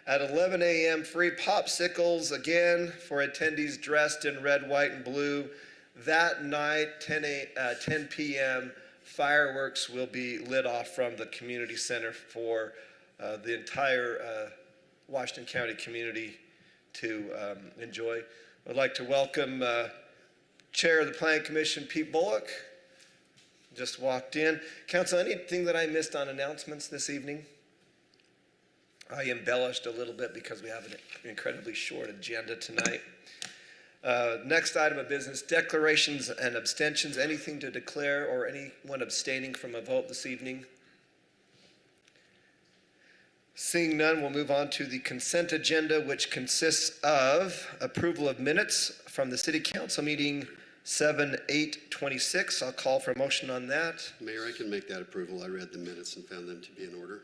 At 11 a.m., free popsicles again for attendees dressed in red, white, and blue. That night, 10 p.m., fireworks will be lit off from the community center for the entire Washington County community to enjoy. I'd like to welcome Chair of the Planning Commission, Pete Bullock. Just walked in. Council, anything that I missed on announcements this evening? I embellished a little bit because we have an incredibly short agenda tonight. Next item of business, declarations and abstentions. Anything to declare or anyone abstaining from a vote this evening? Seeing none, we'll move on to the consent agenda, which consists of approval of minutes from the City Council meeting 7/8/26. I'll call for a motion on that. Mayor, I can make that approval. I read the minutes and found them to be in order.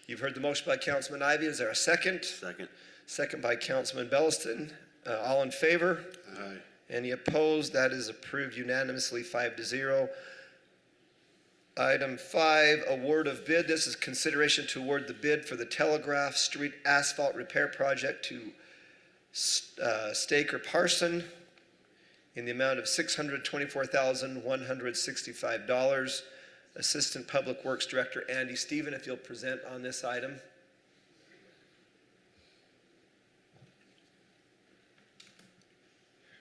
You've heard the motion by Councilman Ivey. Is there a second? Second. Second by Councilman Belliston. All in favor? Aye. Any opposed? That is approved unanimously, 5-0. Item 5, award of bid. This is consideration to award the bid for the Telegraph Street Asphalt Repair Project to Staker Parson in the amount of $624,165. Assistant Public Works Director Andy Stephen, if you'll present on this item.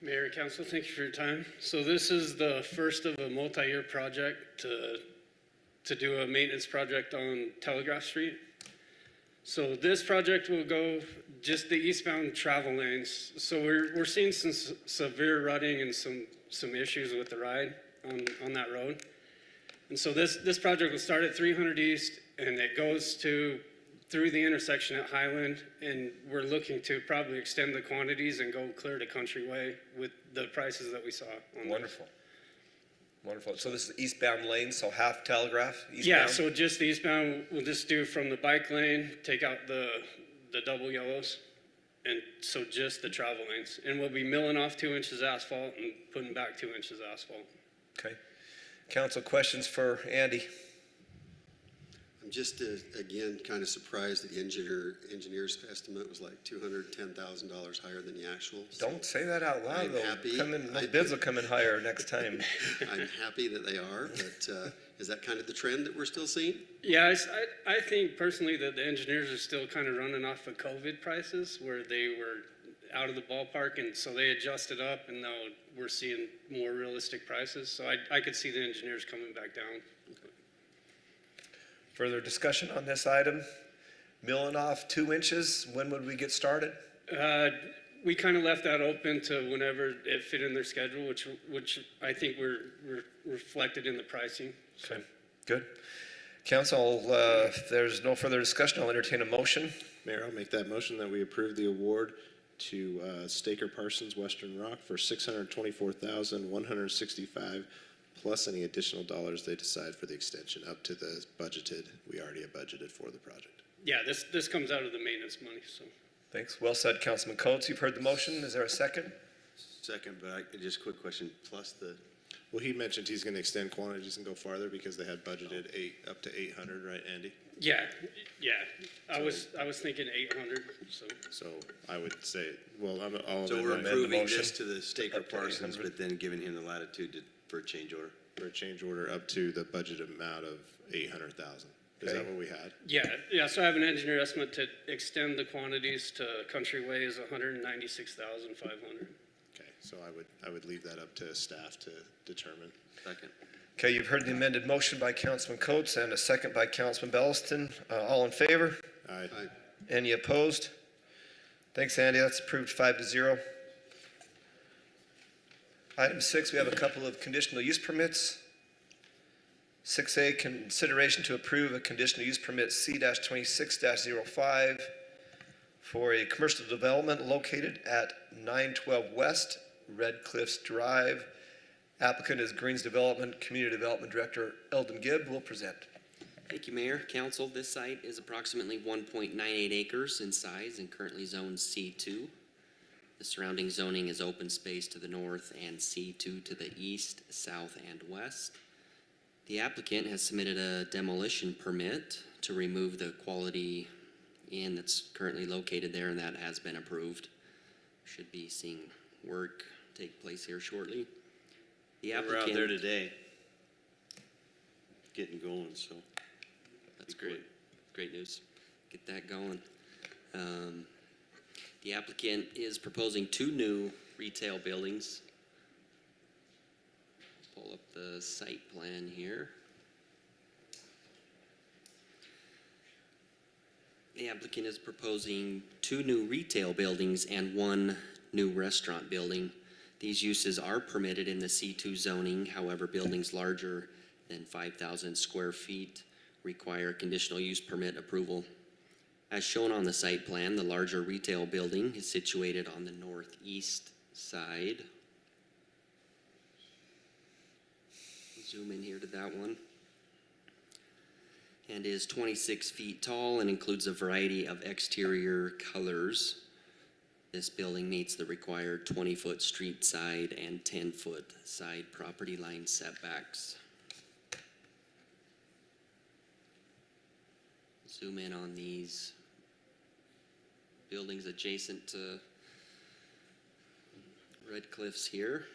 Mayor and Council, thank you for your time. So this is the first of a multi-year project to do a maintenance project on Telegraph Street. So this project will go just the eastbound travel lanes. So we're seeing some severe rutting and some issues with the ride on that road. And so this project will start at 300 East and it goes through the intersection at Highland, and we're looking to probably extend the quantities and go clear to Countryway with the prices that we saw. Wonderful. Wonderful. So this is eastbound lane, so half Telegraph eastbound? Yeah, so just the eastbound, we'll just do from the bike lane, take out the double yellows, and so just the travel lanes. And we'll be milling off 2 inches asphalt and putting back 2 inches asphalt. Okay. Council, questions for Andy? I'm just, again, kind of surprised that the engineer's estimate was like $210,000 higher than the actual. So Don't say that out loud, I'm though. happy. The bids will come in higher next time. I'm happy that they are, but is that kind of the trend that we're still seeing? Yeah, I think personally that the engineers are still kind of running off of COVID prices where they were out of the ballpark, and so they adjusted up, and now we're seeing more realistic prices. So I could see the engineers coming back down. Further discussion on this item? Milling off 2 inches, when would we get started? We kind of left that open to whenever it fit in their schedule, which I think we're reflected in the pricing. So. Okay, good. Council, if there's no further discussion, I'll entertain a motion. Mayor, I'll make that motion that we approve the award to Staker Parsons Western Rock for $624,165 plus any additional dollars they decide for the extension up to the budgeted, we already have budgeted for the project. Yeah, this comes out of the maintenance money, so. Thanks. Well said, Councilman Coates. You've heard the motion. Is there a second? Second, but just a quick question, plus the, Well, he mentioned he's going to extend quantities and go farther because they had budgeted up to 800, right, Andy? Yeah. I was thinking 800, so. So I would say, well, I'll so amend we're my approving motion this to the Staker up to Parsons, 800. but then giving him the latitude for a change order. for a change order up to the budget amount of 800,000. Is Okay. that what we had? Yeah, so I have an engineer estimate to extend the quantities to Countryway is 196,500. Okay, so I would leave that up to staff to determine. Second. Okay, you've heard the amended motion by Councilman Coates and a second by Councilman Belliston. All in favor? Aye. Any opposed? Thanks, Andy. That's approved 5-0. Item 6, we have a couple of conditional use permits. 6A, consideration to approve a conditional use permit C-26-05 for a commercial development located at 912 West Red Cliffs Drive. Applicant is Greens Development Community Development Director Eldon Gibb will present. Thank you, Mayor, Council. This site is approximately 1.98 acres in size and currently zoned C2. The surrounding zoning is open space to the north and C2 to the east, south, and west. The applicant has submitted a demolition permit to remove the Quality Inn that's currently located there, and that has been approved. Should be seeing work take place here shortly. The We're applicant, out there today, getting going, so. that's great. Great news. Get that going. The applicant is proposing 2 new retail buildings. Pull up the site plan here. The applicant is proposing 2 new retail buildings and 1 new restaurant building. These uses are permitted in the C2 zoning. However, buildings larger than 5,000 square feet require conditional use permit approval. As shown on the site plan, the larger retail building is situated on the northeast side. Zoom in here to that one. And is 26 feet tall and includes a variety of exterior colors. This building meets the required 20-foot street side and 10-foot side property line setbacks. Zoom in on these buildings adjacent to Red Cliffs here.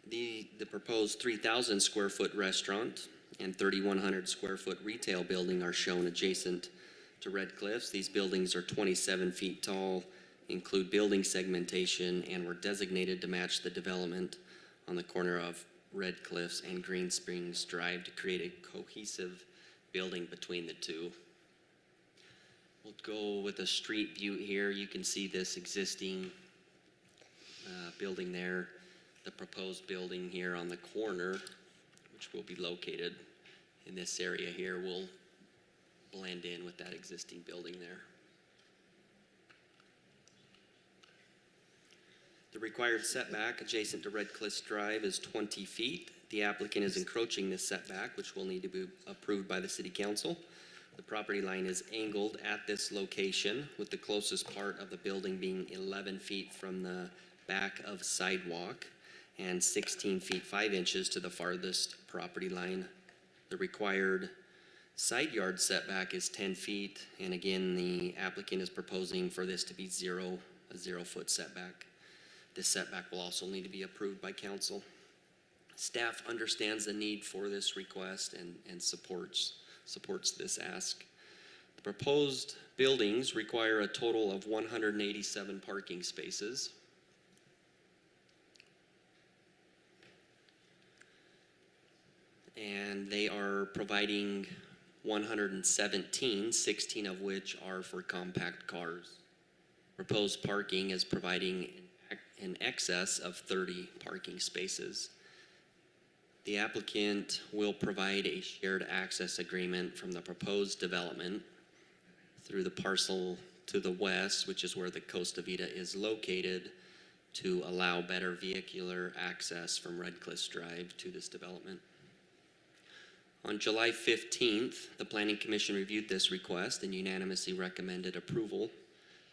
The proposed 3,000 square foot restaurant and 3,100 square foot retail building are shown adjacent to Red Cliffs. These buildings are 27 feet tall, include building segmentation, and were designated to match the development on the corner of Red Cliffs and Green Springs Drive to create a cohesive building between the two. We'll go with a street view here. You can see this existing building there. The proposed building here on the corner, which will be located in this area here, will blend in with that existing building there. The required setback adjacent to Red Cliffs Drive is 20 feet. The applicant is encroaching this setback, which will need to be approved by the City Council. The property line is angled at this location, with the closest part of the building being 11 feet from the back of sidewalk and 16 feet 5 inches to the farthest property line. The required side yard setback is 10 feet, and again, the applicant is proposing for this to be a 0-foot setback. This setback will also need to be approved by council. Staff understands the need for this request and supports this ask. The proposed buildings require a total of 187 parking spaces. And they are providing 117, 16 of which are for compact cars. Proposed parking is providing in excess of 30 parking spaces. The applicant will provide a shared access agreement from the proposed development through the parcel to the west, which is where the Costa Vida is located, to allow better vehicular access from Red Cliffs Drive to this development. On July 15th, the Planning Commission reviewed this request and unanimously recommended approval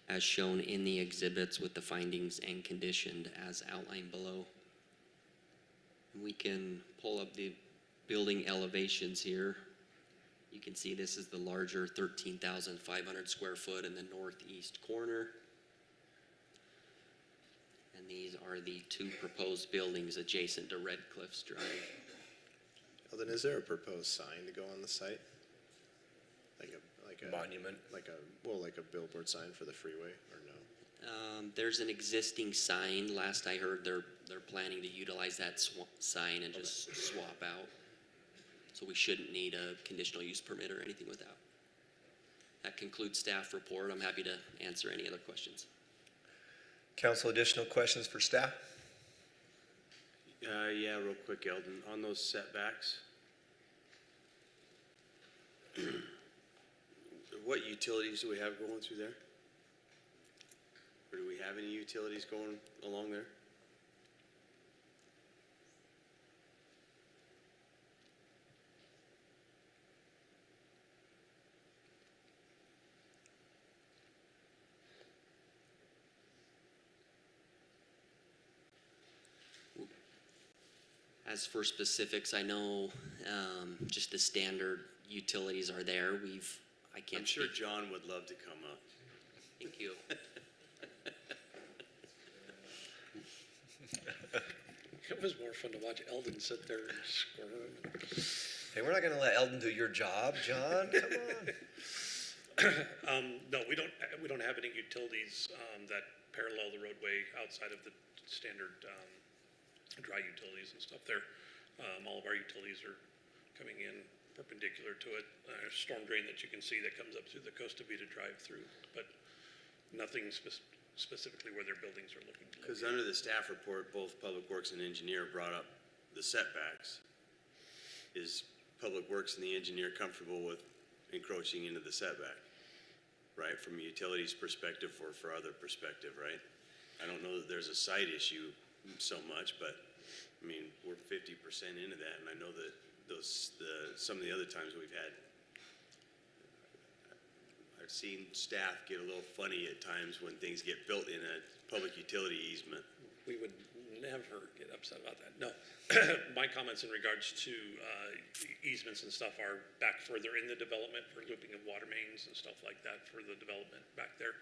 as shown in the exhibits with the findings and conditioned as outlined below. We can pull up the building elevations here. You can see this is the larger 13,500 square foot in the northeast corner. And these are the 2 proposed buildings adjacent to Red Cliffs Drive. Well, then is there a proposed sign to go on the site? Like a monument? Like a billboard sign for the freeway, or no? There's an existing sign. Last I heard, they're planning to utilize that sign and just swap out. So we shouldn't need a conditional use permit or anything with that. That concludes staff report. I'm happy to answer any other questions. Council, additional questions for staff? Yeah, real quick, Eldon, on those setbacks. What utilities do we have going through there? Or do we have any utilities going along there? As for specifics, I know just the standard utilities are there. I can't I'm sure speak. John would love to come up. Thank you. It was more fun to watch Eldon sit there and squirm. Hey, we're not gonna let Eldon do your job, John, come on. No, we don't have any utilities that parallel the roadway outside of the standard dry utilities and stuff there. All of our utilities are coming in perpendicular to it. There's a storm drain that you can see that comes up through the Costa Vida drive-through, but nothing specifically where their buildings are looking. Because under the staff report, both Public Works and Engineer brought up the setbacks. Is Public Works and the engineer comfortable with encroaching into the setback? Right, from a utilities perspective or for other perspective, right? I don't know that there's a site issue so much, but I mean, we're 50% into that, and I know that some of the other times we've had, I've seen staff get a little funny at times when things get built in a public utility easement. We would never get upset about that. No, my comments in regards to easements and stuff are back further in the development for looping of water mains and stuff like that for the development back there.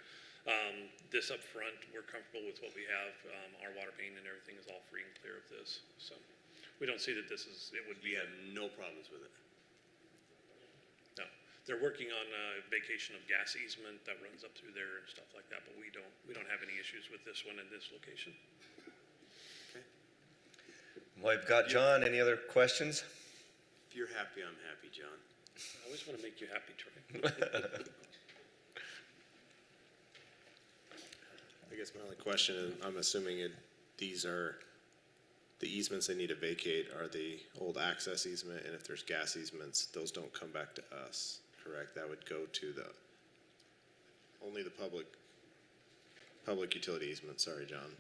This up front, we're comfortable with what we have. Our water main and everything is all free and clear of this. So we don't see that it would be. We have no problems with it. No, they're working on vacation of gas easement that runs up through there and stuff like that, but we don't have any issues with this one in this location. Well, I've got John, any other questions? If you're happy, I'm happy, John. I always want to make you happy, Troy. I guess my only question, and I'm assuming these are, the easements they need to vacate are the old access easement, and if there's gas easements, those don't come back to us, correct? That would go to only the public utility easement, sorry, John.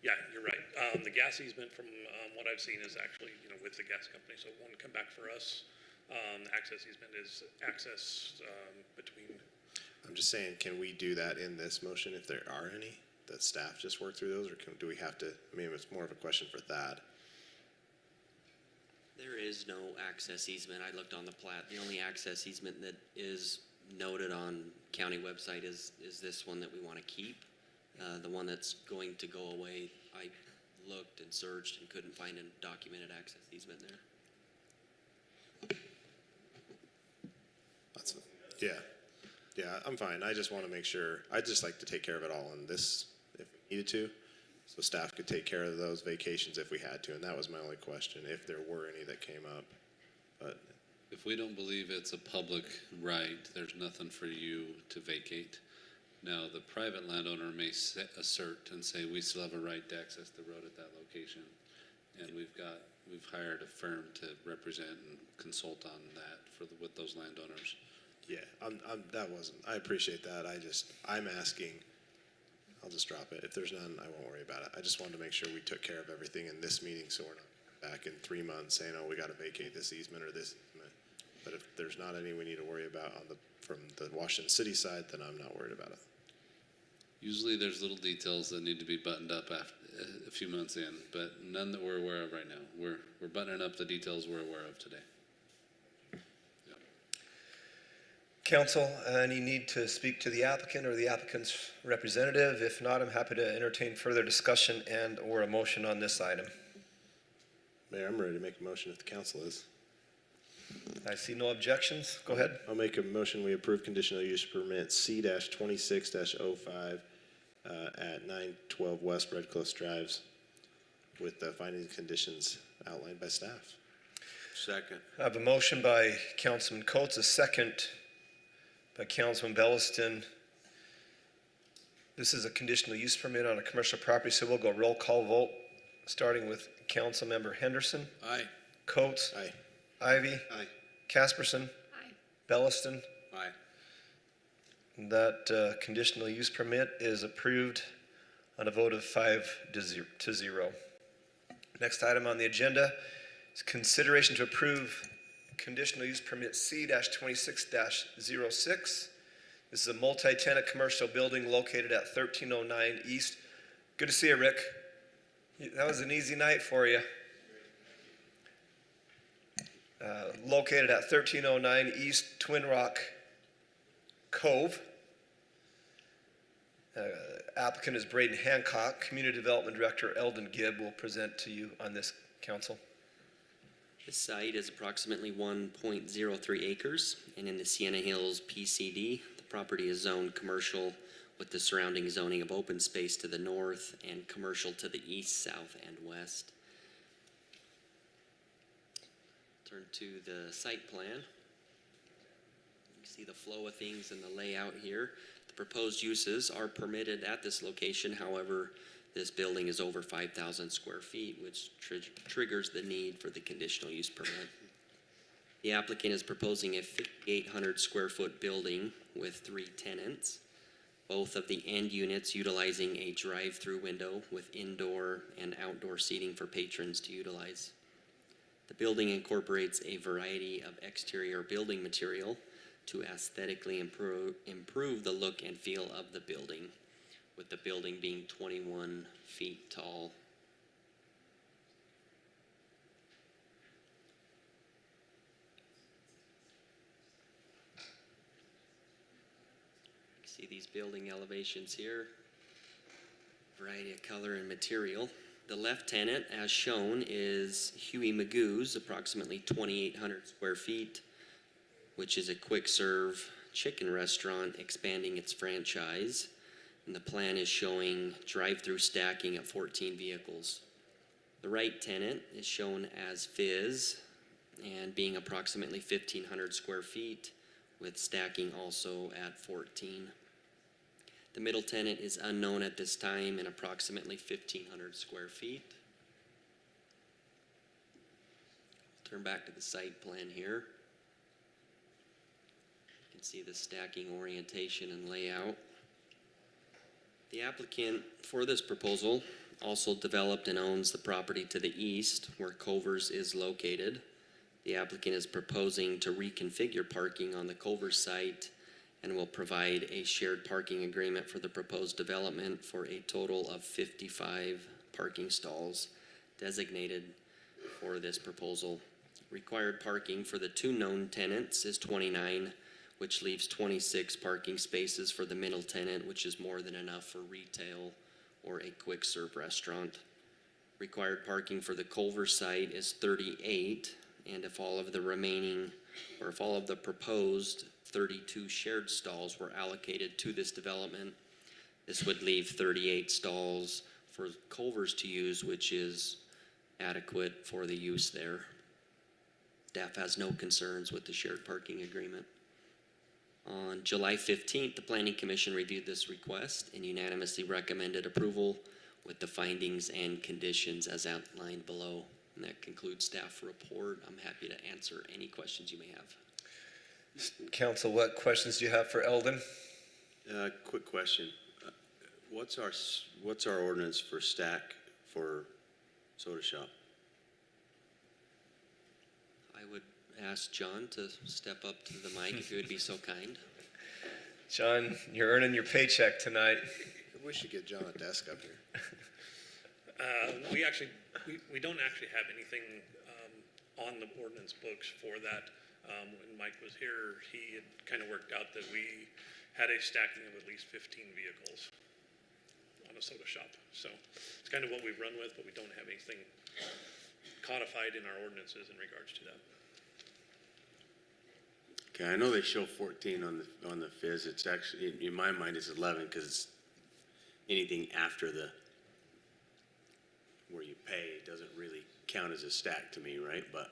Yeah, you're right. The gas easement from what I've seen is actually, with the gas company, so it won't come back for us. The access easement is access between. I'm just saying, can we do that in this motion if there are any? That staff just work through those, or do we have to, I mean, it's more of a question for Thad. There is no access easement. I looked on the plat. The only access easement that is noted on county website is this one that we want to keep. The one that's going to go away, I looked and searched and couldn't find a documented access easement there. Yeah, I'm fine. I just want to make sure, I'd just like to take care of it all in this, if we needed to. So staff could take care of those vacations if we had to, and that was my only question, if there were any that came up. But if we don't believe it's a public right, there's nothing for you to vacate. Now, the private landowner may assert and say, we still have a right to access the road at that location. And we've hired a firm to represent and consult on that with those landowners. yeah, I appreciate that. I'm asking, I'll just drop it. If there's none, I won't worry about it. I just wanted to make sure we took care of everything in this meeting, so we're not back in 3 months saying, oh, we got to vacate this easement or this easement. But if there's not any we need to worry about from the Washington City side, then I'm not worried about it. Usually there's little details that need to be buttoned up after a few months in, but none that we're aware of right now. We're buttoning up the details we're aware of today. Council, any need to speak to the applicant or the applicant's representative? If not, I'm happy to entertain further discussion and or a motion on this item. Mayor, I'm ready to make a motion if the council is. I see no objections. Go ahead. I'll make a motion, we approve conditional use permit C-26-05 at 912 West Red Cliffs Drives with the findings and conditions outlined by staff. Second. I have a motion by Councilman Coates, a second by Councilman Belliston. This is a conditional use permit on a commercial property, so we'll go roll call vote. starting with Councilmember Henderson, Aye. Coates, Aye. Ivy, Aye. Casperson, Aye. Belliston. Aye. That conditional use permit is approved on a vote of 5-0. Next item on the agenda is consideration to approve conditional use permit C-26-06. This is a multi-tenant commercial building located at 1309 East. Good to see you, Rick. That was an easy night for you. Located at 1309 East Twin Rock Cove. Applicant is Braden Hancock. Community Development Director Eldon Gibb will present to you on this, council. The site is approximately 1.03 acres, and in the Sienna Hills PCD, the property is zoned commercial with the surrounding zoning of open space to the north and commercial to the east, south, and west. Turn to the site plan. You can see the flow of things and the layout here. The proposed uses are permitted at this location. However, this building is over 5,000 square feet, which triggers the need for the conditional use permit. The applicant is proposing a 5,800 square foot building with 3 tenants, both of the end units utilizing a drive-through window with indoor and outdoor seating for patrons to utilize. The building incorporates a variety of exterior building material to aesthetically improve the look and feel of the building, with the building being 21 feet tall. You see these building elevations here, variety of color and material. The left tenant, as shown, is Huey Magoo's, approximately 2,800 square feet, which is a quick serve chicken restaurant expanding its franchise. And the plan is showing drive-through stacking at 14 vehicles. The right tenant is shown as Fizz, and being approximately 1,500 square feet, with stacking also at 14. The middle tenant is unknown at this time and approximately 1,500 square feet. Turn back to the site plan here. You can see the stacking orientation and layout. The applicant for this proposal also developed and owns the property to the east where Culver's is located. The applicant is proposing to reconfigure parking on the Culver's site and will provide a shared parking agreement for the proposed development for a total of 55 parking stalls designated for this proposal. Required parking for the 2 known tenants is 29, which leaves 26 parking spaces for the middle tenant, which is more than enough for retail or a quick serve restaurant. Required parking for the Culver site is 38, and if all of the proposed 32 shared stalls were allocated to this development, this would leave 38 stalls for Culver's to use, which is adequate for the use there. Staff has no concerns with the shared parking agreement. On July 15th, the Planning Commission reviewed this request and unanimously recommended approval with the findings and conditions as outlined below. And that concludes staff report. I'm happy to answer any questions you may have. Council, what questions do you have for Eldon? Quick question. What's our ordinance for stack for soda shop? I would ask John to step up to the mic if he would be so kind. John, you're earning your paycheck tonight. We should get John a desk up here. We don't actually have anything on the ordinance books for that. When Mike was here, he had kind of worked out that we had a stacking of at least 15 vehicles on a soda shop. So it's kind of what we've run with, but we don't have anything codified in our ordinances in regards to that. Okay, I know they show 14 on the Fizz. It's actually, in my mind, it's 11 because it's anything after where you pay doesn't really count as a stack to me, right? But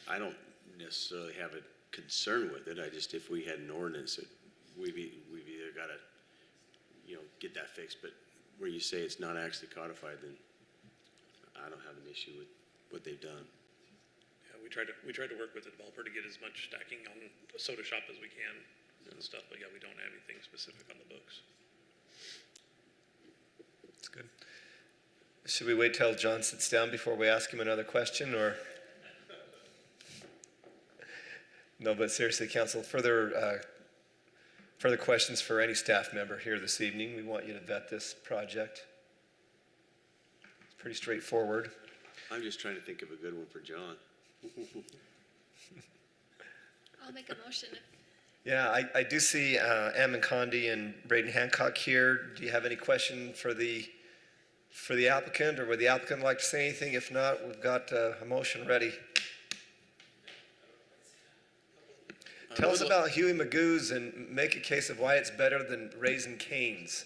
I don't necessarily have a concern with it. If we had an ordinance, we've either got to, get that fixed. But where you say it's not actually codified, then I don't have an issue with what they've done. Yeah, we tried to work with the developer to get as much stacking on the soda shop as we can and stuff, but yeah, we don't have anything specific on the books. That's good. Should we wait till John sits down before we ask him another question, or? No, but seriously, council, further questions for any staff member here this evening? We want you to vet this project. It's pretty straightforward. I'm just trying to think of a good one for John. I'll make a motion. Yeah, I do see Ammon Condi and Braden Hancock here. Do you have any question for the applicant, or would the applicant like to say anything? If not, we've got a motion ready. Tell us about Huey Magoo's and make a case of why it's better than Raising Cane's.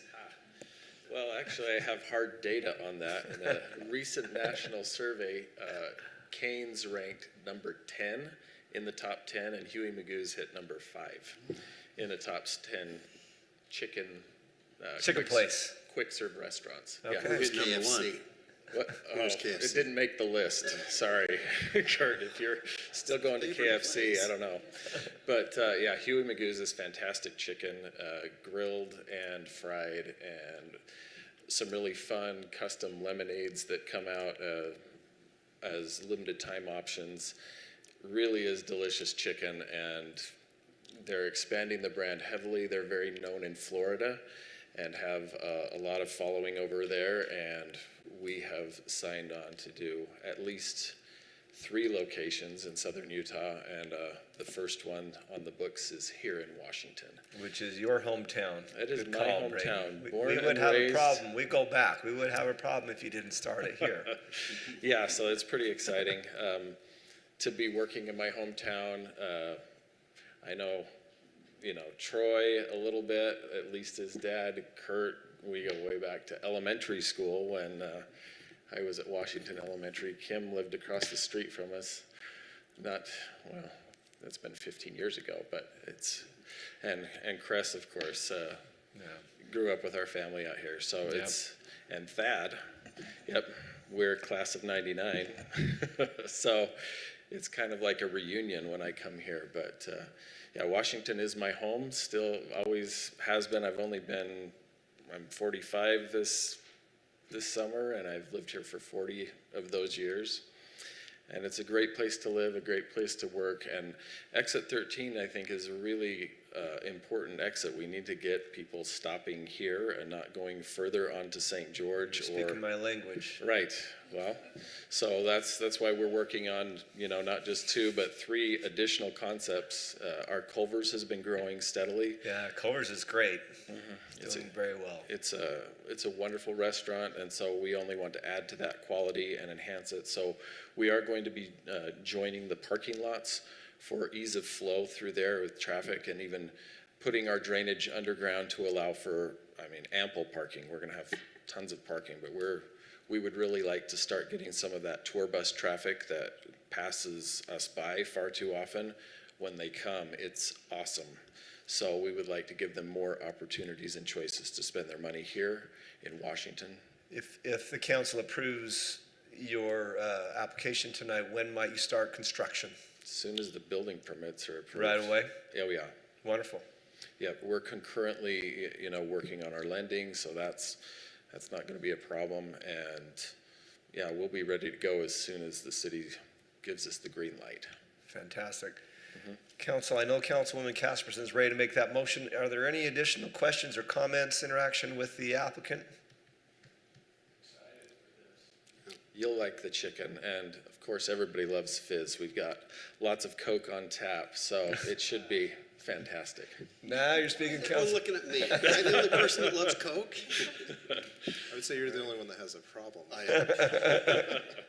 Well, actually, I have hard data on that. In a recent national survey, Cane's ranked number 10 in the top 10, and Huey Magoo's hit number 5 in the top 10 chicken place. Quick serve restaurants. Okay. Yeah. Who's number one? What? Who's Oh, KFC? it didn't make the list. Sorry, Kurt. If you're still going to KFC, I don't know. But yeah, Huey Magoo's is fantastic chicken, grilled and fried, and some really fun custom lemonades that come out as limited time options. Really is delicious chicken, and they're expanding the brand heavily. They're very known in Florida and have a lot of following over there, and we have signed on to do at least 3 locations in southern Utah, and the first one on the books is here in Washington. Which is your hometown. It is Good my call, Brady. hometown. We would have a problem. We go back. We would have a problem if you didn't start it here. Yeah, so it's pretty exciting to be working in my hometown. I know, Troy a little bit, at least his dad, Kurt. We go way back to elementary school when I was at Washington Elementary. Kim lived across the street from us. That's been 15 years ago, but and Cress, of course, grew up with our family out here. So and Thad, we're class of 99. So it's kind of like a reunion when I come here, but yeah, Washington is my home, still always has been. I'm 45 this summer, and I've lived here for 40 of those years. And it's a great place to live, a great place to work. And exit 13, I think, is a really important exit. We need to get people stopping here and not going further onto St. George. You're speaking my language. Right. Well, so that's why we're working on, not just 2, but 3 additional concepts. Our Culver's has been growing steadily. Yeah, Culver's is great. Mm-hmm. It's doing very well. It's a wonderful restaurant, and so we only want to add to that quality and enhance it. So we are going to be joining the parking lots for ease of flow through there with traffic, and even putting our drainage underground to allow for, ample parking. We're going to have tons of parking, but we would really like to start getting some of that tour bus traffic that passes us by far too often. When they come, it's awesome. So we would like to give them more opportunities and choices to spend their money here in Washington. If the council approves your application tonight, when might you start construction? As soon as the building permits are approved. Right away? Yeah, we are. Wonderful. Yeah, we're concurrently, working on our lending, so that's not going to be a problem. And yeah, we'll be ready to go as soon as the city gives us the green light. Fantastic. Council, I know Councilwoman Casperson is ready to make that motion. Are there any additional questions or comments, interaction with the applicant? You'll like the chicken, and of course, everybody loves fizz. We've got lots of Coke on tap, so it should be fantastic. Now you're speaking Everyone's council. looking at me. Am I the only person that loves Coke? I would say you're the only one that has a problem. I am.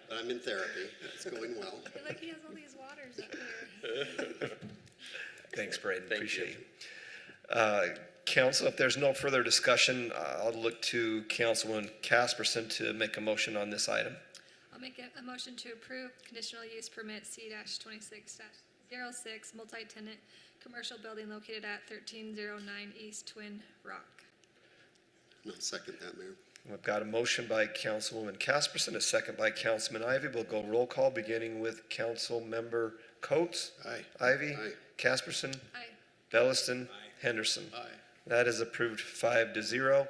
But I'm in therapy. It's going well. I feel like he has all these waters up here. Thanks, Braden. Thank Appreciate you. Council, if there's no further discussion, I'll look to Councilwoman Casperson to make a motion on this item. I'll make a motion to approve conditional use permit C-26-06 multi-tenant commercial building located at 1309 East Twin Rock. And I'll second that, Mayor. We've got a motion by Councilwoman Casperson, a second by Councilman Ivy. We'll go roll call, beginning with Councilmember Coates. Aye. Ivy. Aye. Casperson. Aye. Belliston. Henderson. Aye. That is approved 5-0.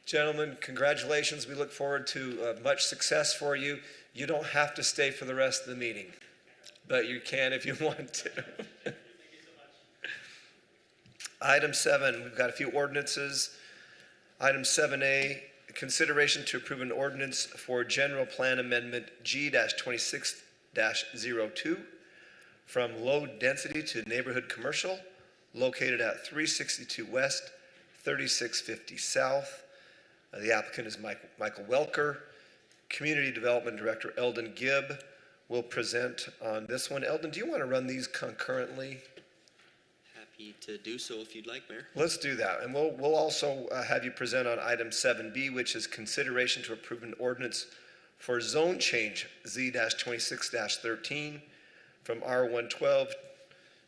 Gentlemen, congratulations. We look forward to much success for you. You don't have to stay for the rest of the meeting, but you can if you want to. Item 7, we've got a few ordinances. Item 7A, consideration to approve an ordinance for general plan amendment G-26-02 from low density to neighborhood commercial located at 362 West, 3650 South. The applicant is Michael Welker. Community Development Director Eldon Gibb will present on this one. Eldon, do you want to run these concurrently? Happy to do so if you'd like, Mayor. Let's do that. And we'll also have you present on item 7B, which is consideration to approve an ordinance for zone change Z-26-13 from R112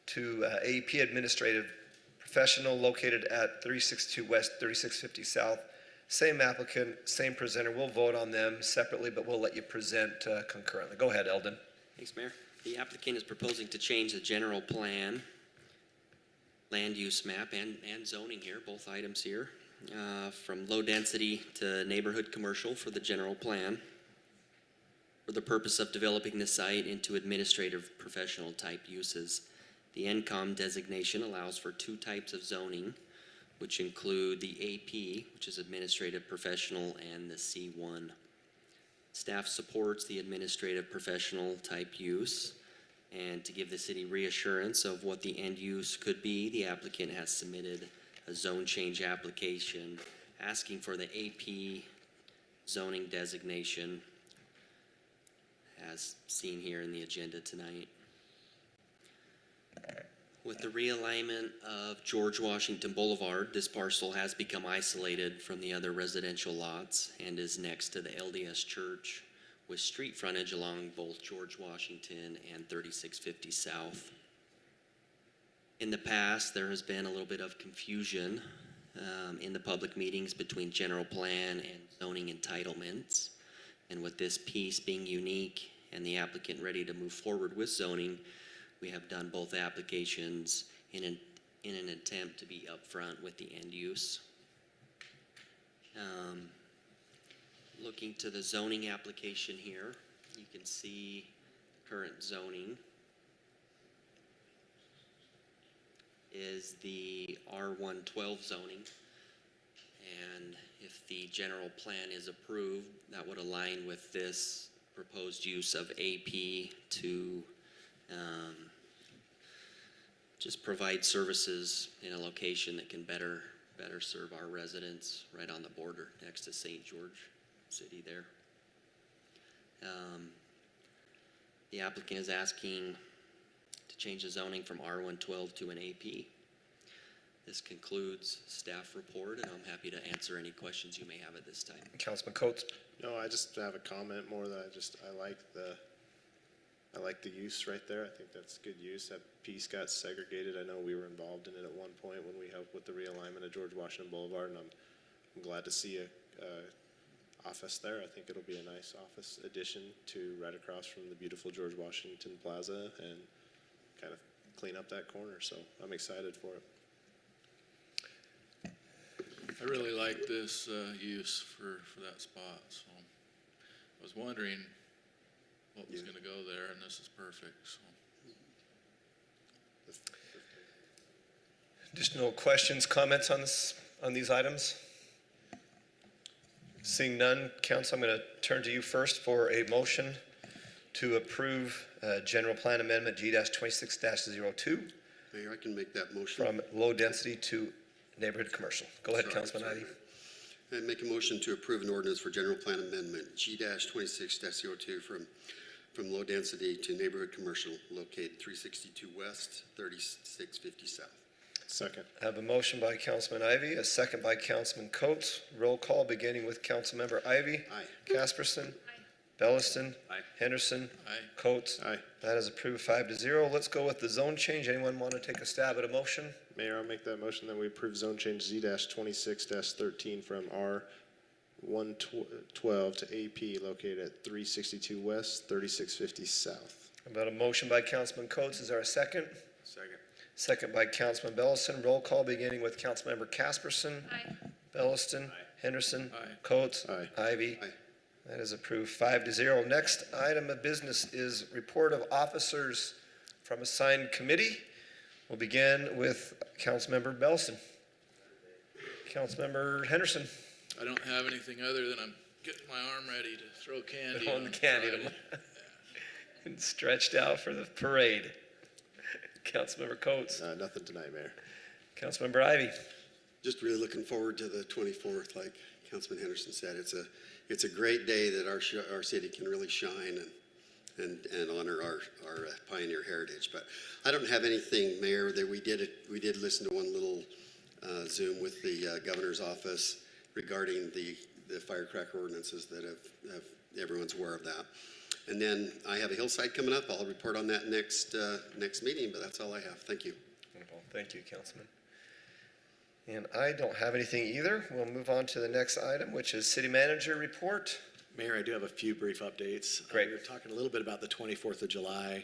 to AP Administrative Professional located at 362 West, 3650 South. Same applicant, same presenter. We'll vote on them separately, but we'll let you present concurrently. Go ahead, Eldon. Thanks, Mayor. The applicant is proposing to change the general plan, land use map, and zoning here, both items here, from low density to neighborhood commercial for the general plan, for the purpose of developing the site into administrative professional type uses. The NCOM designation allows for 2 types of zoning, which include the AP, which is administrative professional, and the C1. Staff supports the administrative professional type use, and to give the city reassurance of what the end use could be, the applicant has submitted a zone change application asking for the AP zoning designation as seen here in the agenda tonight. With the realignment of George Washington Boulevard, this parcel has become isolated from the other residential lots and is next to the LDS Church with street frontage along both George Washington and 3650 South. In the past, there has been a little bit of confusion in the public meetings between general plan and zoning entitlements. And with this piece being unique and the applicant ready to move forward with zoning, we have done both applications in an attempt to be upfront with the end use. Looking to the zoning application here, you can see current zoning is the R112 zoning. And if the general plan is approved, that would align with this proposed use of AP to just provide services in a location that can better serve our residents right on the border next to St. George City there. The applicant is asking to change the zoning from R112 to an AP. This concludes staff report, and I'm happy to answer any questions you may have at this time. Councilman Coates. No, I just have a comment more that I like the use right there. I think that's good use. That piece got segregated. I know we were involved in it at one point when we helped with the realignment of George Washington Boulevard, and I'm glad to see a office there. I think it'll be a nice office addition to right across from the beautiful George Washington Plaza and kind of clean up that corner. So I'm excited for it. I really like this use for that spot, so I was wondering what was gonna go there, and this is perfect, so. Additional questions, comments on these items? Seeing none, Council, I'm going to turn to you first for a motion to approve General Plan Amendment G-26-02 Mayor, I can make that motion. from low density to neighborhood commercial. Go ahead, Sorry, Councilman sorry. Ivy. I make a motion to approve an ordinance for general plan amendment G-26-02 from low density to neighborhood commercial located 362 West, 3650 South. Second. I have a motion by Councilman Ivy, a second by Councilman Coates. Roll call beginning with Councilmember Ivy. Aye. Casperson. Belliston. Aye. Henderson. Aye. Coates. Aye. That is approved 5-0. Let's go with the zone change. Anyone want to take a stab at a motion? Mayor, I'll make that motion that we approve zone change Z-26-13 from 112 to AP located at 362 West, 3650 South. About a motion by Councilman Coates, is there a second? Second. Second by Councilman Belliston. Roll call beginning with Councilmember Casperson. Aye. Belliston. Henderson. Aye. Coates. Aye. Ivy. Aye. That is approved 5-0. Next item of business is report of officers from assigned committee. We'll begin with Councilmember Belliston. Councilmember Henderson. I don't have anything other than I'm getting my arm ready to throw candy Throwing on the candy Friday. and stretched out for the parade. Councilmember Coates. Nothing tonight, Mayor. Councilmember Ivy. Just really looking forward to the 24th, like Councilman Henderson said. It's a great day that our city can really shine and honor our pioneer heritage. But I don't have anything, Mayor. That we did listen to one little Zoom with the governor's office regarding the firecracker ordinances that have everyone's aware of that. And then I have a hillside coming up. I'll report on that next meeting, but that's all I have. Thank you. Wonderful. Thank you, Councilman. And I don't have anything either. We'll move on to the next item, which is city manager report. Mayor, I do have a few brief updates. Great. We were talking a little bit about the 24th of July.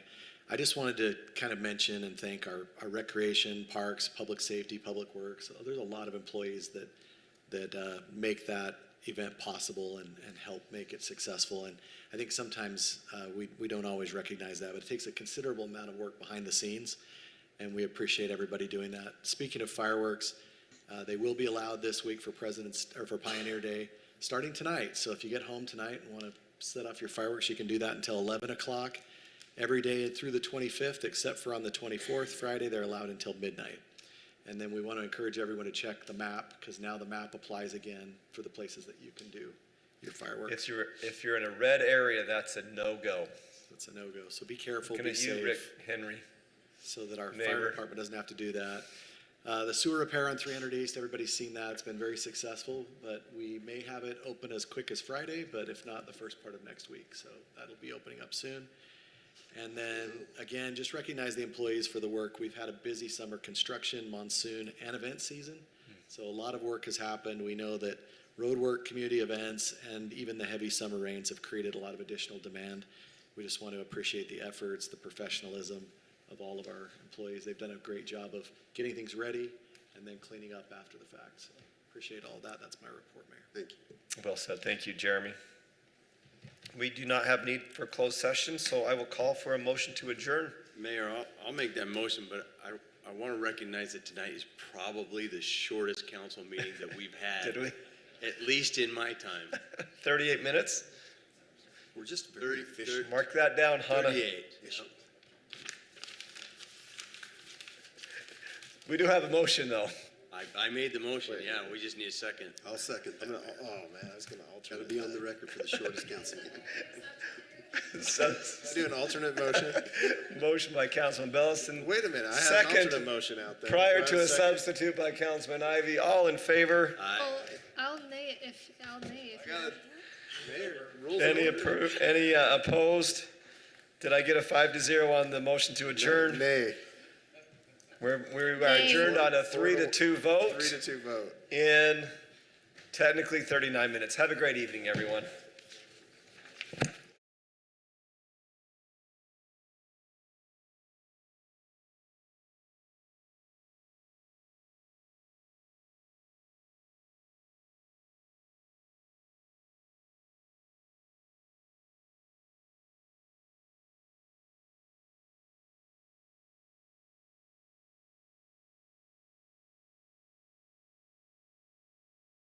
I just wanted to kind of mention and thank our recreation, parks, public safety, public works. There's a lot of employees that make that event possible and help make it successful. And I think sometimes we don't always recognize that, but it takes a considerable amount of work behind the scenes, and we appreciate everybody doing that. Speaking of fireworks, they will be allowed this week for for Pioneer Day, starting tonight. So if you get home tonight and want to set off your fireworks, you can do that until 11 o'clock. Every day through the 25th, except for on the 24th, Friday, they're allowed until midnight. And then we want to encourage everyone to check the map, because now the map applies again for the places that you can do your fireworks. If you're in a red area, that's a no-go. That's a no-go. So be careful, Looking be at you, safe, Rick Henry. so that our Neighbor. fire department doesn't have to do that. The sewer repair on 300 East, everybody's seen that. It's been very successful, but we may have it open as quick as Friday, but if not, the first part of next week. So that'll be opening up soon. And then, again, just recognize the employees for the work. We've had a busy summer construction, monsoon, and event season. So a lot of work has happened. We know that road work, community events, and even the heavy summer rains have created a lot of additional demand. We just want to appreciate the efforts, the professionalism of all of our employees. They've done a great job of getting things ready and then cleaning up after the fact. So appreciate all that. That's my report, Mayor. Thank you. Well said. Thank you, Jeremy. We do not have need for closed session, so I will call for a motion to adjourn. Mayor, I'll make that motion, but I want to recognize that tonight is probably the shortest council meeting that we've had. Did we? At least in my time. 38 minutes? We're just very efficient. Mark that down, Hannah. 38. Yep. We do have a motion, though. I made the motion, yeah, we just need a second. I'll second that. Oh, man, I was going to Got alternate. to be on the record for the shortest council meeting. So, Do an alternate motion? motion by Councilman Belliston. Wait a minute, I have Second, an alternate motion out there. prior Do I to have a second? substitute by Councilman Ivy. All in favor? Oh, I'll nay if you Got want. it. Mayor, rules of Any order. approved? Any opposed? Did I get a 5-0 on the motion to adjourn? Nay. We are Nay. adjourned on a 3-2 vote 3-2 vote. in technically 39 minutes. Have a great evening, everyone.